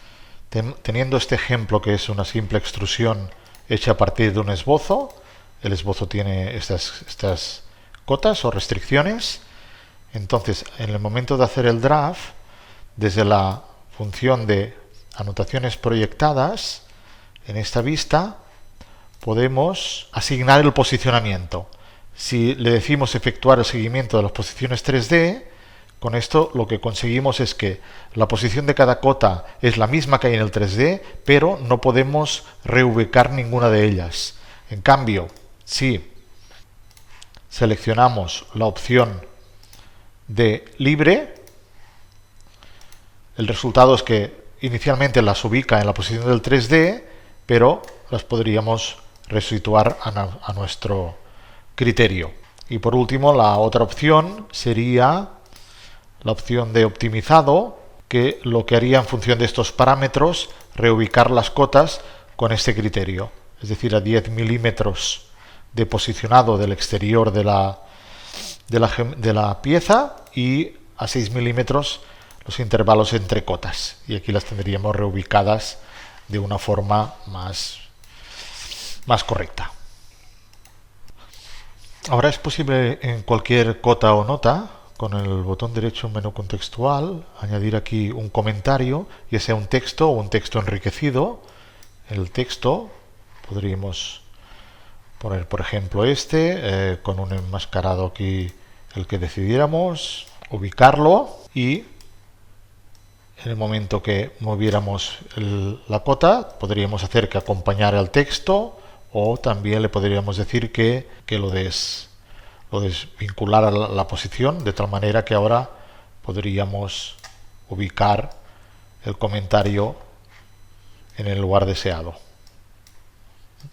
teniendo este ejemplo que es una simple extrusión hecha a partir de un esbozo, el esbozo tiene estas cotas o restricciones. Entonces, en el momento de hacer el draft, desde la función de anotaciones proyectadas, en esta vista podemos asignar el posicionamiento. Si le decimos efectuar el seguimiento de las posiciones 3D, con esto lo que conseguimos es que la posición de cada cota es la misma que hay en el 3D, pero no podemos reubicar ninguna de ellas. En cambio, si seleccionamos la opción de libre, el resultado es que inicialmente las ubica en la posición del 3D, pero las podríamos resituar a nuestro criterio. Y por último, la otra opción sería la opción de optimizado, que lo que haría en función de estos parámetros, reubicar las cotas con este criterio, es decir, a 10 milímetros de posicionado del exterior de la pieza y a 6 milímetros los intervalos entre cotas, y aquí las tendríamos reubicadas de una forma más correcta. Ahora es posible en cualquier cota o nota, con el botón derecho en menú contextual, añadir aquí un comentario, ya sea un texto o un texto enriquecido. El texto podríamos poner, por ejemplo, con un enmascarado aquí, el que decidiéramos, ubicarlo, y en el momento que moviéramos la cota, podríamos hacer que acompañara el texto, o también le podríamos decir que lo desvinculara la posición, de tal manera que ahora podríamos ubicar el comentario en el lugar deseado,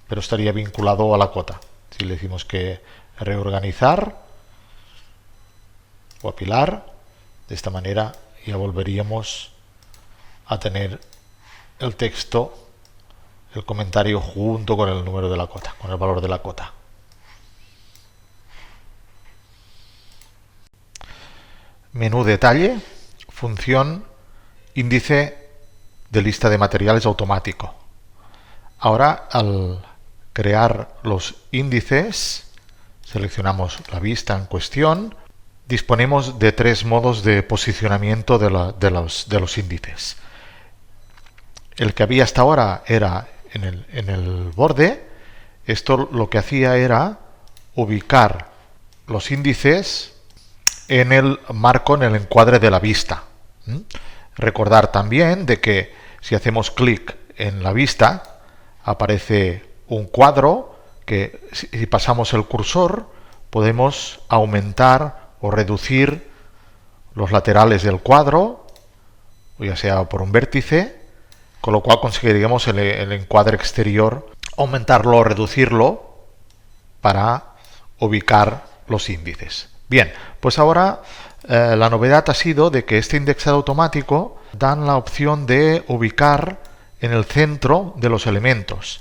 pero estaría vinculado a la cota. Si le decimos que reorganizar o apilar, de esta manera ya volveríamos a tener el texto, el comentario, junto con el número de la cota, con el valor de la cota. Menú detalle, función índice de lista de materiales automático. Ahora, al crear los índices, seleccionamos la vista en cuestión, disponemos de tres modos de posicionamiento de los índices. El que había hasta ahora era en el borde. Esto lo que hacía era ubicar los índices en el marco, en el encuadre de la vista. Recordar también de que si hacemos clic en la vista, aparece un cuadro que si pasamos el cursor podemos aumentar o reducir los laterales del cuadro, ya sea por un vértice, con lo cual conseguiríamos el encuadre exterior, aumentarlo o reducirlo para ubicar los índices. Bien, pues ahora la novedad ha sido de que este indexado automático dan la opción de ubicar en el centro de los elementos.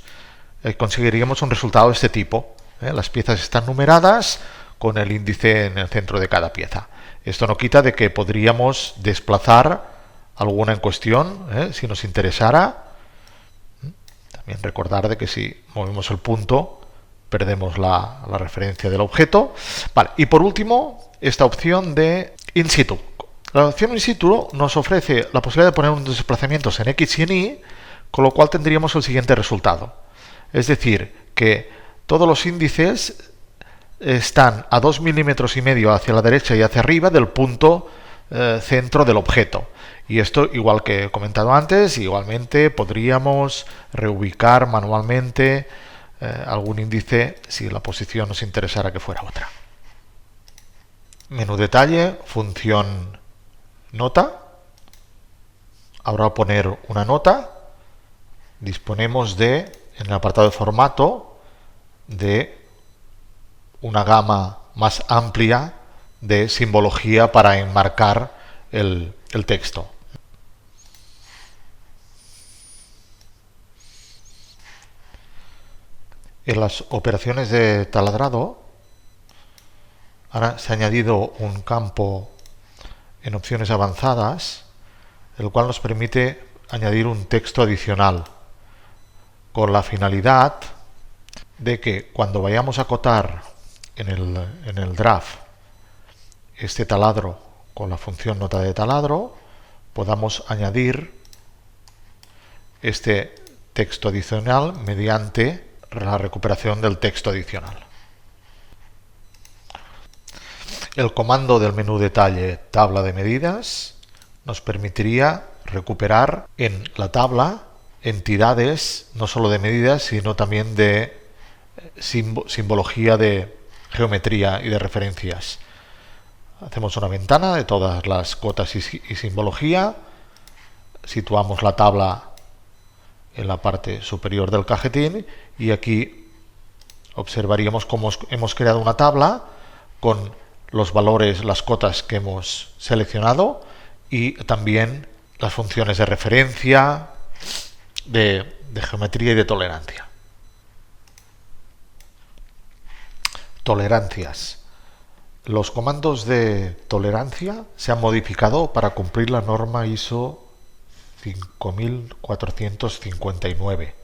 Conseguiríamos un resultado de este tipo. Las piezas están numeradas con el índice en el centro de cada pieza. Esto no quita de que podríamos desplazar alguna en cuestión, si nos interesara. También recordar de que si movemos el punto perdemos la referencia del objeto. Vale. Y por último, esta opción de in situ. La opción in situ nos ofrece la posibilidad de poner unos desplazamientos en X y en Y, con lo cual tendríamos el siguiente resultado. Es decir, que todos los índices están a 2,5 milímetros hacia la derecha y hacia arriba del punto centro del objeto. Y esto, igual que he comentado antes, igualmente podríamos reubicar manualmente algún índice si la posición nos interesara que fuera otra. Menú detalle, función nota. Ahora al poner una nota, disponemos de, en el apartado de formato, de una gama más amplia de simbología para enmarcar el texto. En las operaciones de taladrado, ahora se ha añadido un campo en opciones avanzadas, el cual nos permite añadir un texto adicional, con la finalidad de que cuando vayamos a acotar en el draft este taladro con la función nota de taladro, podamos añadir este texto adicional mediante la recuperación del texto adicional. El comando del menú detalle tabla de medidas nos permitiría recuperar en la tabla entidades no solo de medidas, sino también de simbología de geometría y de referencias. Hacemos una ventana de todas las cotas y simbología, situamos la tabla en la parte superior del cajetín y aquí observaríamos cómo hemos creado una tabla con los valores, las cotas que hemos seleccionado y también las funciones de referencia, de geometría y de tolerancia. Tolerancias. Los comandos de tolerancia se han modificado para cumplir la norma ISO 5459,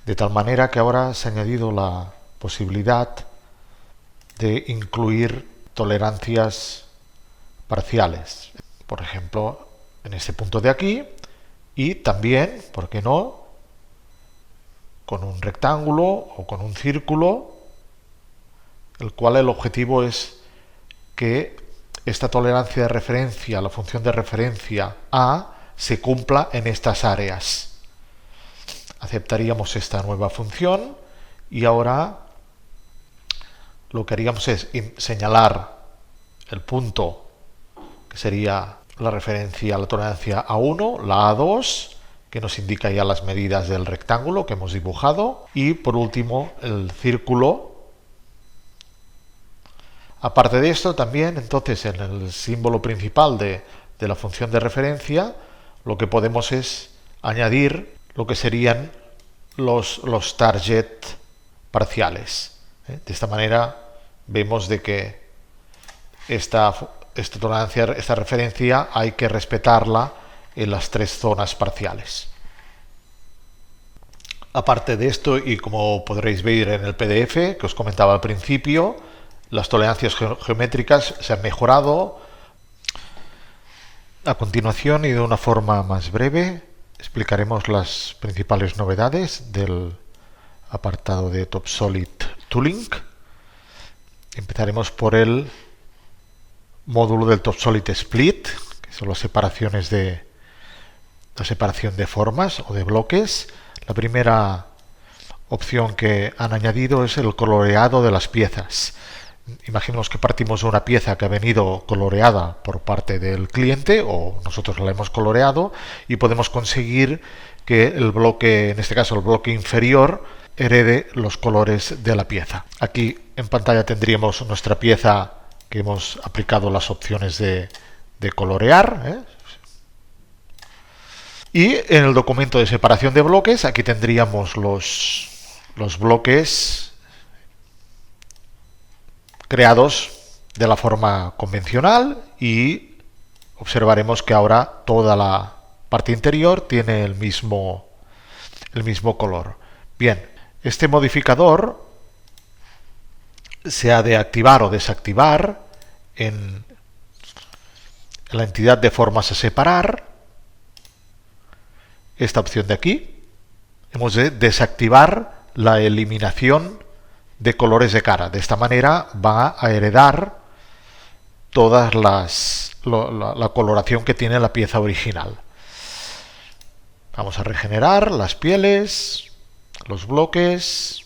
de tal manera que ahora se ha añadido la posibilidad de incluir tolerancias parciales, por ejemplo, en este punto de aquí, y también, ¿por qué no?, con un rectángulo o con un círculo, el cual el objetivo es que esta tolerancia de referencia, la función de referencia A, se cumpla en estas áreas. Aceptaríamos esta nueva función y ahora lo que haríamos es señalar el punto que sería la referencia a la tolerancia A1, la A2, que nos indica ya las medidas del rectángulo que hemos dibujado, y por último el círculo. Aparte de esto, también entonces en el símbolo principal de la función de referencia, lo que podemos es añadir lo que serían los target parciales. De esta manera vemos de que esta tolerancia, esta referencia, hay que respetarla en las tres zonas parciales. Aparte de esto, y como podréis ver en el PDF que os comentaba al principio, las tolerancias geométricas se han mejorado. A continuación, y de una forma más breve, explicaremos las principales novedades del apartado de TopSolid Tooling. Empezaremos por el módulo del TopSolid Split, que son las separaciones la separación de formas o de bloques. La primera opción que han añadido es el coloreado de las piezas. Imaginemos que partimos de una pieza que ha venido coloreada por parte del cliente o nosotros la hemos coloreado y podemos conseguir que el bloque, en este caso el bloque inferior, herede los colores de la pieza. Aquí en pantalla tendríamos nuestra pieza que hemos aplicado las opciones de colorear, Y en el documento de separación de bloques, aquí tendríamos los bloques creados de la forma convencional y observaremos que ahora toda la parte interior tiene el mismo color. Bien, este modificador se ha de activar o desactivar en la entidad de formas a separar. Esta opción de aquí, hemos de desactivar la eliminación de colores de cara. De esta manera va a heredar todas la coloración que tiene la pieza original. Vamos a regenerar las pieles, los bloques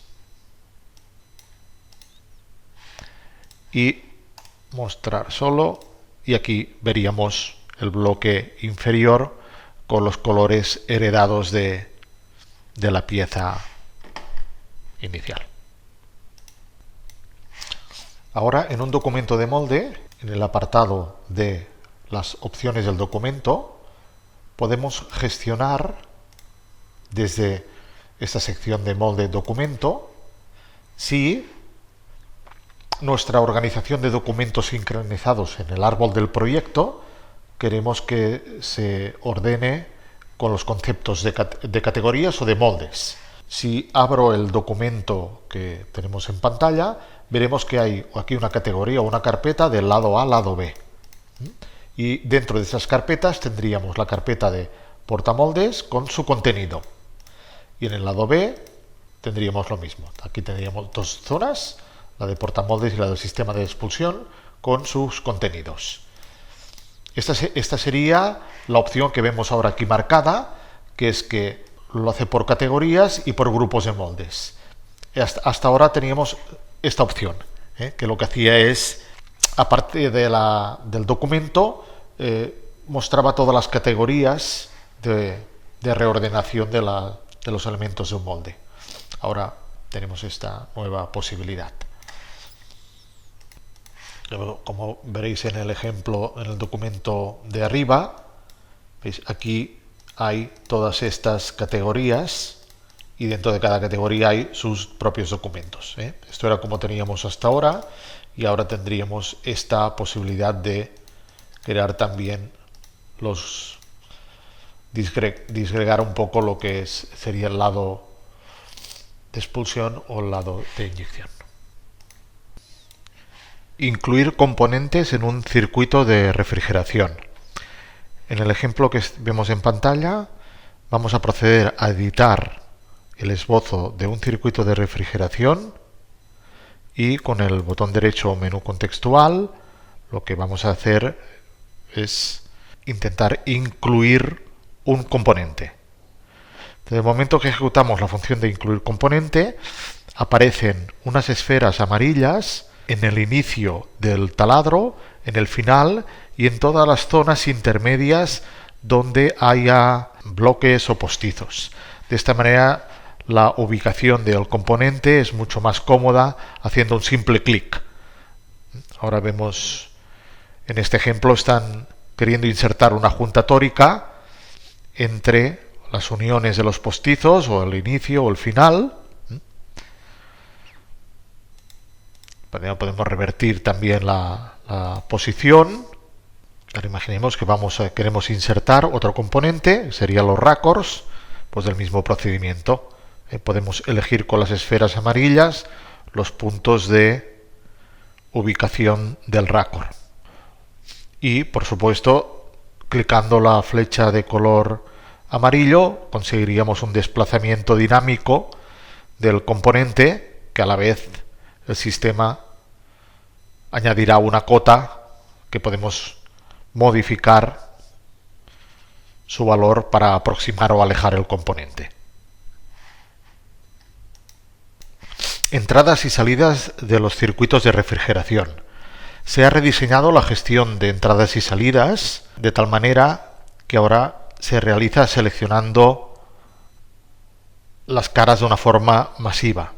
y mostrar solo. Y aquí veríamos el bloque inferior con los colores heredados de la pieza inicial. Ahora, en un documento de molde, en el apartado de las opciones del documento, podemos gestionar desde esta sección de molde documento si nuestra organización de documentos sincronizados en el árbol del proyecto queremos que se ordene con los conceptos de categorías o de moldes. Si abro el documento que tenemos en pantalla, veremos que hay aquí una categoría o una carpeta del lado A, lado B. Y dentro de esas carpetas tendríamos la carpeta de portamoldes con su contenido. Y en el lado B tendríamos lo mismo. Aquí tendríamos dos zonas, la de portamoldes y la del sistema de expulsión, con sus contenidos. Esta sería la opción que vemos ahora aquí marcada, que es que lo hace por categorías y por grupos de moldes. Hasta ahora teníamos esta opción, que lo que hacía es, aparte del documento, mostraba todas las categorías de reordenación de los elementos de un molde. Ahora tenemos esta nueva posibilidad. Como veréis en el ejemplo, en el documento de arriba, ¿veis? Aquí hay todas estas categorías y dentro de cada categoría hay sus propios documentos. Esto era como teníamos hasta ahora y ahora tendríamos esta posibilidad de crear también disgregar un poco lo que sería el lado de expulsión o el lado de inyección. Incluir componentes en un circuito de refrigeración. En el ejemplo que vemos en pantalla, vamos a proceder a editar el esbozo de un circuito de refrigeración y con el botón derecho menú contextual lo que vamos a hacer es intentar incluir un componente. Desde el momento que ejecutamos la función de incluir componente, aparecen unas esferas amarillas en el inicio del taladro, en el final y en todas las zonas intermedias donde haya bloques o postizos. De esta manera la ubicación del componente es mucho más cómoda haciendo un simple clic. Ahora vemos, en este ejemplo están queriendo insertar una junta tórica entre las uniones de los postizos o el inicio o el final. Podemos revertir también la posición. Ahora imaginemos que queremos insertar otro componente, serían los raccords, pues del mismo procedimiento. Podemos elegir con las esferas amarillas los puntos de ubicación del raccord. Y, por supuesto, clicando la flecha de color amarillo, conseguiríamos un desplazamiento dinámico del componente, que a la vez el sistema añadirá una cota que podemos modificar su valor para aproximar o alejar el componente. Entradas y salidas de los circuitos de refrigeración. Se ha rediseñado la gestión de entradas y salidas de tal manera que ahora se realiza seleccionando las caras de una forma masiva.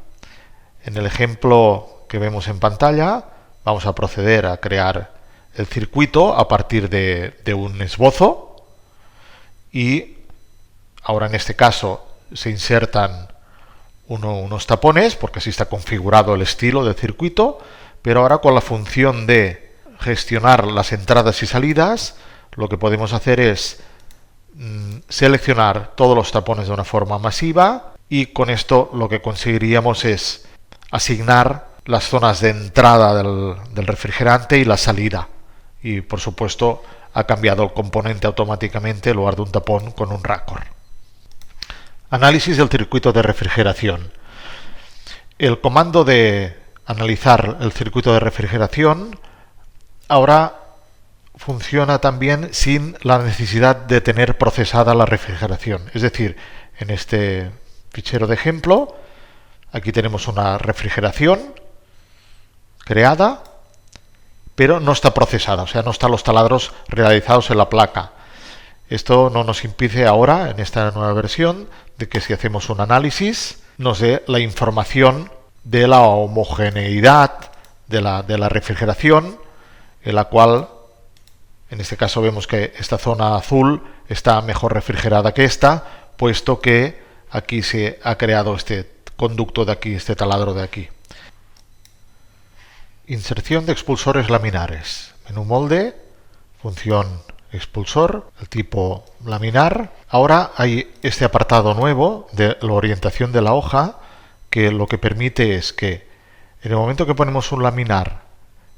En el ejemplo que vemos en pantalla, vamos a proceder a crear el circuito a partir de un esbozo, y ahora en este caso se insertan unos tapones, porque así está configurado el estilo del circuito, pero ahora con la función de gestionar las entradas y salidas, lo que podemos hacer es seleccionar todos los tapones de una forma masiva, y con esto lo que conseguiríamos es asignar las zonas de entrada del refrigerante y la salida. Y por supuesto ha cambiado el componente automáticamente en lugar de un tapón con un raccord. Análisis del circuito de refrigeración. El comando de analizar el circuito de refrigeración ahora funciona también sin la necesidad de tener procesada la refrigeración. Es decir, en este fichero de ejemplo, aquí tenemos una refrigeración creada, pero no está procesada, o sea, no están los taladros realizados en la placa. Esto no nos impide ahora, en esta nueva versión, de que si hacemos un análisis, nos dé la información de la homogeneidad de la refrigeración, en la cual, en este caso vemos que esta zona azul está mejor refrigerada que esta, puesto que aquí se ha creado este conducto de aquí, este taladro de aquí. Inserción de expulsores laminares. Menú molde, función expulsor, el tipo laminar. Ahora hay este apartado nuevo de la orientación de la hoja, que lo que permite es que en el momento que ponemos un laminar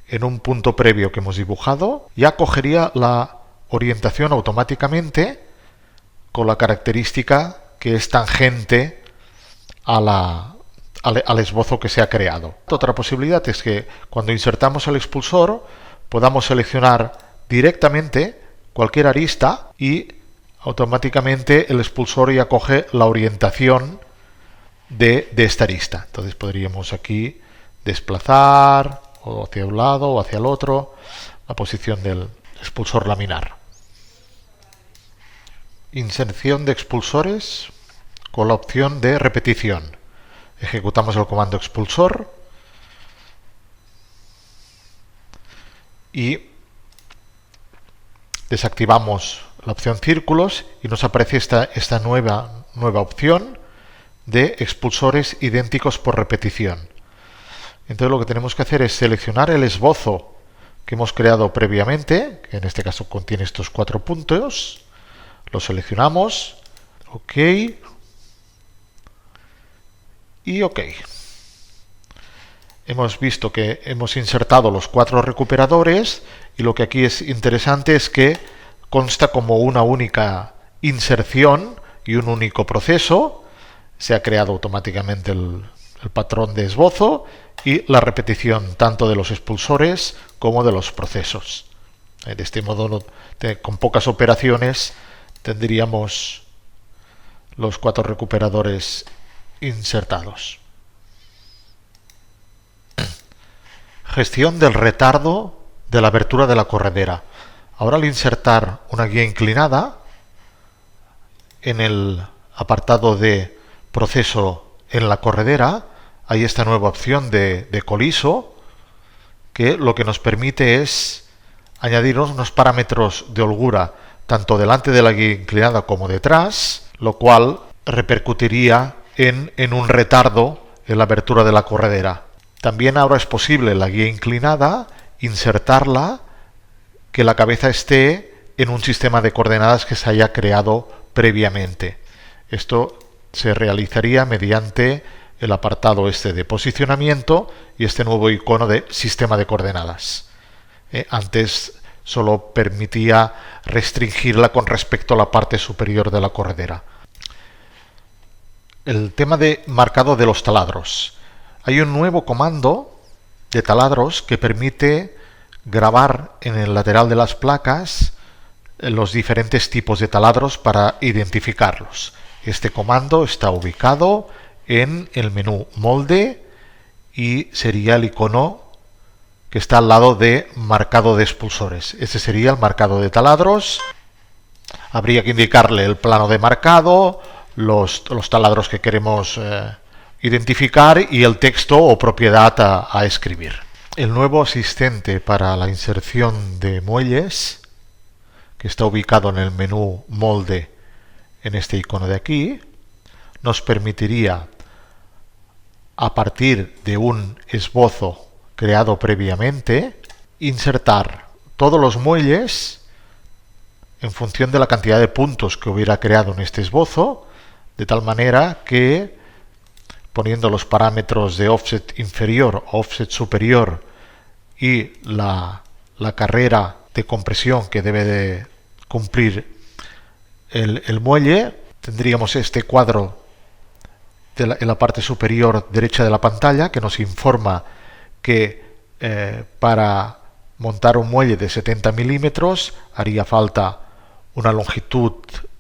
en un punto previo que hemos dibujado, ya cogería la orientación automáticamente con la característica que es tangente al esbozo que se ha creado. Otra posibilidad es que cuando insertamos el expulsor podamos seleccionar directamente cualquier arista y automáticamente el expulsor ya coge la orientación de esta arista. Entonces podríamos aquí desplazar o hacia un lado o hacia el otro la posición del expulsor laminar. Inserción de expulsores con la opción de repetición. Ejecutamos el comando expulsor y desactivamos la opción círculos y nos aparece esta nueva opción de expulsores idénticos por repetición. Entonces lo que tenemos que hacer es seleccionar el esbozo que hemos creado previamente, que en este caso contiene estos 4 puntos, lo seleccionamos, OK y OK. Hemos visto que hemos insertado los 4 recuperadores y lo que aquí es interesante es que consta como una única inserción y un único proceso. Se ha creado automáticamente el patrón de esbozo y la repetición tanto de los expulsores como de los procesos. De este modo, con pocas operaciones, tendríamos los 4 recuperadores insertados. Gestión del retardo de la abertura de la corredera. Ahora, al insertar una guía inclinada en el apartado de proceso en la corredera, hay esta nueva opción de coliso, que lo que nos permite es añadir unos parámetros de holgura tanto delante de la guía inclinada como detrás, lo cual repercutiría en un retardo en la abertura de la corredera. También ahora es posible la guía inclinada insertarla que la cabeza esté en un sistema de coordenadas que se haya creado previamente. Esto se realizaría mediante el apartado este de posicionamiento y este nuevo icono de sistema de coordenadas. Antes solo permitía restringirla con respecto a la parte superior de la corredera. El tema de marcado de los taladros. Hay un nuevo comando de taladros que permite grabar en el lateral de las placas los diferentes tipos de taladros para identificarlos. Este comando está ubicado en el menú Molde y sería el icono que está al lado de marcado de expulsores. Este sería el marcado de taladros. Habría que indicarle el plano de marcado, los taladros que queremos identificar y el texto o propiedad a escribir. El nuevo asistente para la inserción de muelles, que está ubicado en el menú Molde en este icono de aquí, nos permitiría, a partir de un esbozo creado previamente, insertar todos los muelles en función de la cantidad de puntos que hubiera creado en este esbozo, de tal manera que, poniendo los parámetros de offset inferior, offset superior y la carrera de compresión que debe de cumplir el muelle, tendríamos este cuadro en la parte superior derecha de la pantalla que nos informa que para montar un muelle de 70 milímetros haría falta una longitud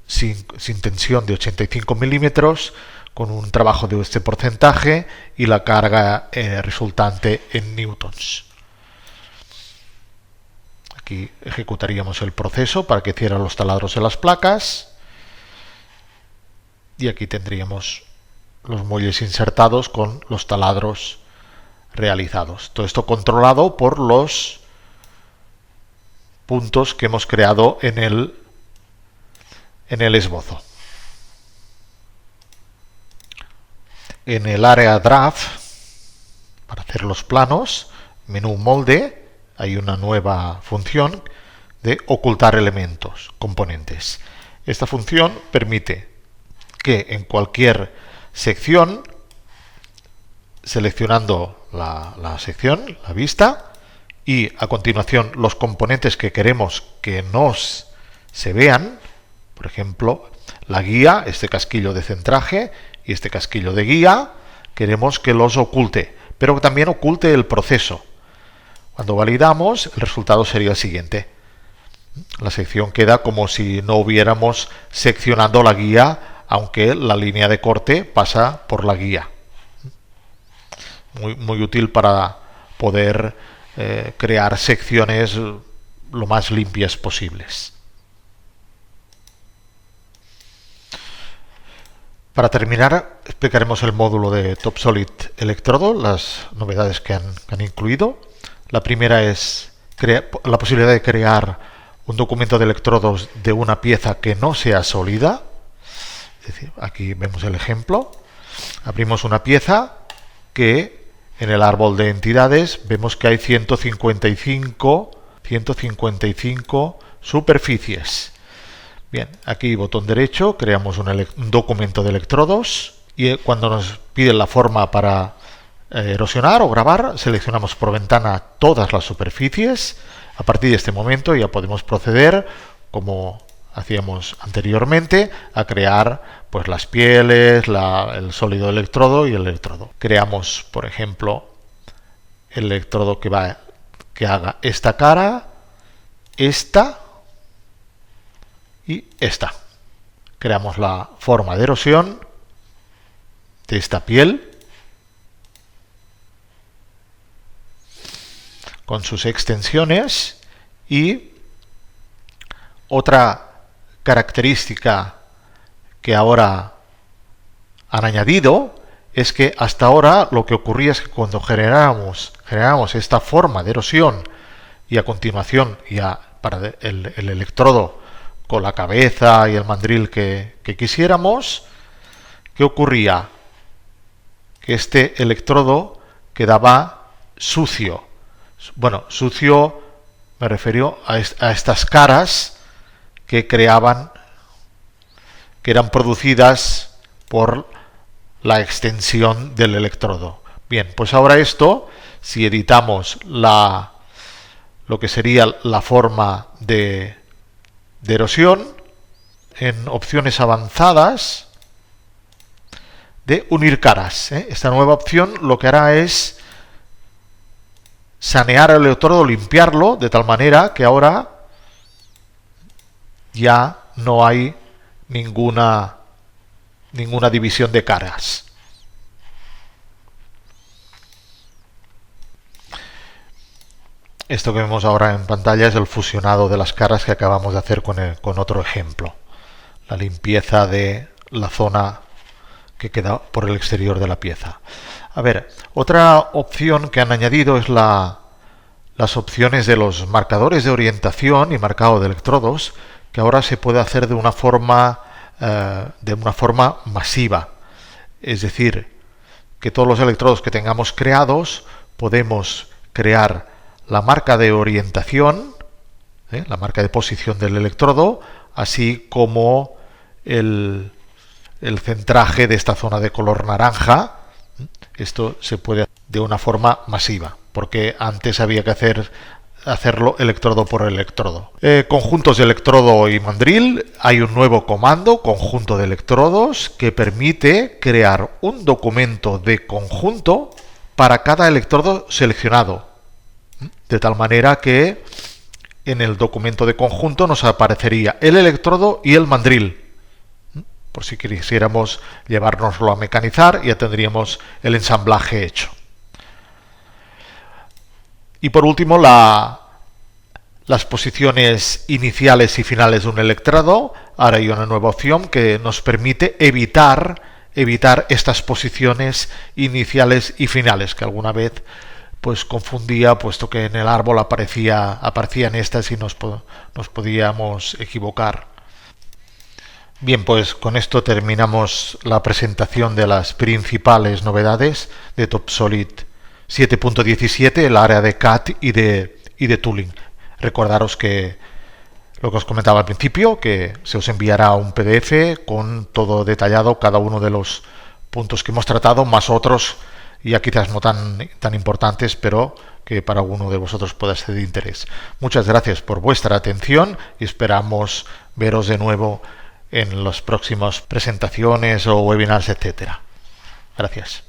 sin tensión de 85 milímetros con un trabajo de este porcentaje y la carga resultante en newtons. Aquí ejecutaríamos el proceso para que hiciera los taladros en las placas y aquí tendríamos los muelles insertados con los taladros realizados. Todo esto controlado por los puntos que hemos creado en el esbozo. En el área Draft, para hacer los planos, menú Molde, hay una nueva función de ocultar elementos, componentes. Esta función permite que en cualquier sección, seleccionando la sección, la vista, y a continuación los componentes que queremos que nos se vean, por ejemplo, la guía, este casquillo de centraje y este casquillo de guía, queremos que los oculte, pero que también oculte el proceso. Cuando validamos, el resultado sería el siguiente. La sección queda como si no hubiéramos seccionado la guía, aunque la línea de corte pasa por la guía. Muy útil para poder crear secciones lo más limpias posibles. Para terminar, explicaremos el módulo de TopSolid Electrodo, las novedades que han incluido. La primera es la posibilidad de crear un documento de electrodos de una pieza que no sea sólida. Es decir, aquí vemos el ejemplo. Abrimos una pieza que en el árbol de entidades vemos que hay 155 superficies. Bien, aquí botón derecho, creamos un documento de electrodos y cuando nos piden la forma para erosionar o grabar, seleccionamos por ventana todas las superficies. A partir de este momento ya podemos proceder, como hacíamos anteriormente, a crear pues las pieles, el sólido electrodo y el electrodo. Creamos, por ejemplo, el electrodo que haga esta cara, esta y esta. Creamos la forma de erosión de esta piel con sus extensiones, y otra característica que ahora han añadido es que hasta ahora lo que ocurría es que cuando generábamos esta forma de erosión y a continuación ya para el electrodo con la cabeza y el mandril que quisiéramos, ¿qué ocurría? Que este electrodo quedaba sucio. Bueno, sucio me refiero a estas caras que creaban, que eran producidas por la extensión del electrodo. Bien, pues ahora esto, si editamos lo que sería la forma de erosión, en opciones avanzadas, de unir caras. Esta nueva opción lo que hará es sanear el electrodo, limpiarlo, de tal manera que ahora ya no hay ninguna división de caras. Esto que vemos ahora en pantalla es el fusionado de las caras que acabamos de hacer con otro ejemplo. La limpieza de la zona que queda por el exterior de la pieza. A ver, otra opción que han añadido es las opciones de los marcadores de orientación y marcado de electrodos, que ahora se puede hacer de una forma masiva. Es decir, que todos los electrodos que tengamos creados podemos crear la marca de orientación, la marca de posición del electrodo, así como el centraje de esta zona de color naranja. Esto se puede hacer de una forma masiva, porque antes había que hacerlo electrodo por electrodo. Conjuntos de electrodo y mandril. Hay un nuevo comando, conjunto de electrodos, que permite crear un documento de conjunto para cada electrodo seleccionado. De tal manera que en el documento de conjunto nos aparecería el electrodo y el mandril. Por si quisiéramos llevárnoslo a mecanizar, ya tendríamos el ensamblaje hecho. Y por último, las posiciones iniciales y finales de un electrodo. Ahora hay una nueva opción que nos permite evitar estas posiciones iniciales y finales, que alguna vez pues confundía, puesto que en el árbol aparecían estas y nos podíamos equivocar. Bien, pues con esto terminamos la presentación de las principales novedades de TopSolid 7.17, el área de CAD y de tooling. Recordaros que lo que os comentaba al principio, que se os enviará un PDF con todo detallado, cada uno de los puntos que hemos tratado, más otros ya quizás no tan importantes, pero que para alguno de vosotros pueda ser de interés. Muchas gracias por vuestra atención y esperamos veros de nuevo en las próximas presentaciones o webinars, etcétera. Gracias.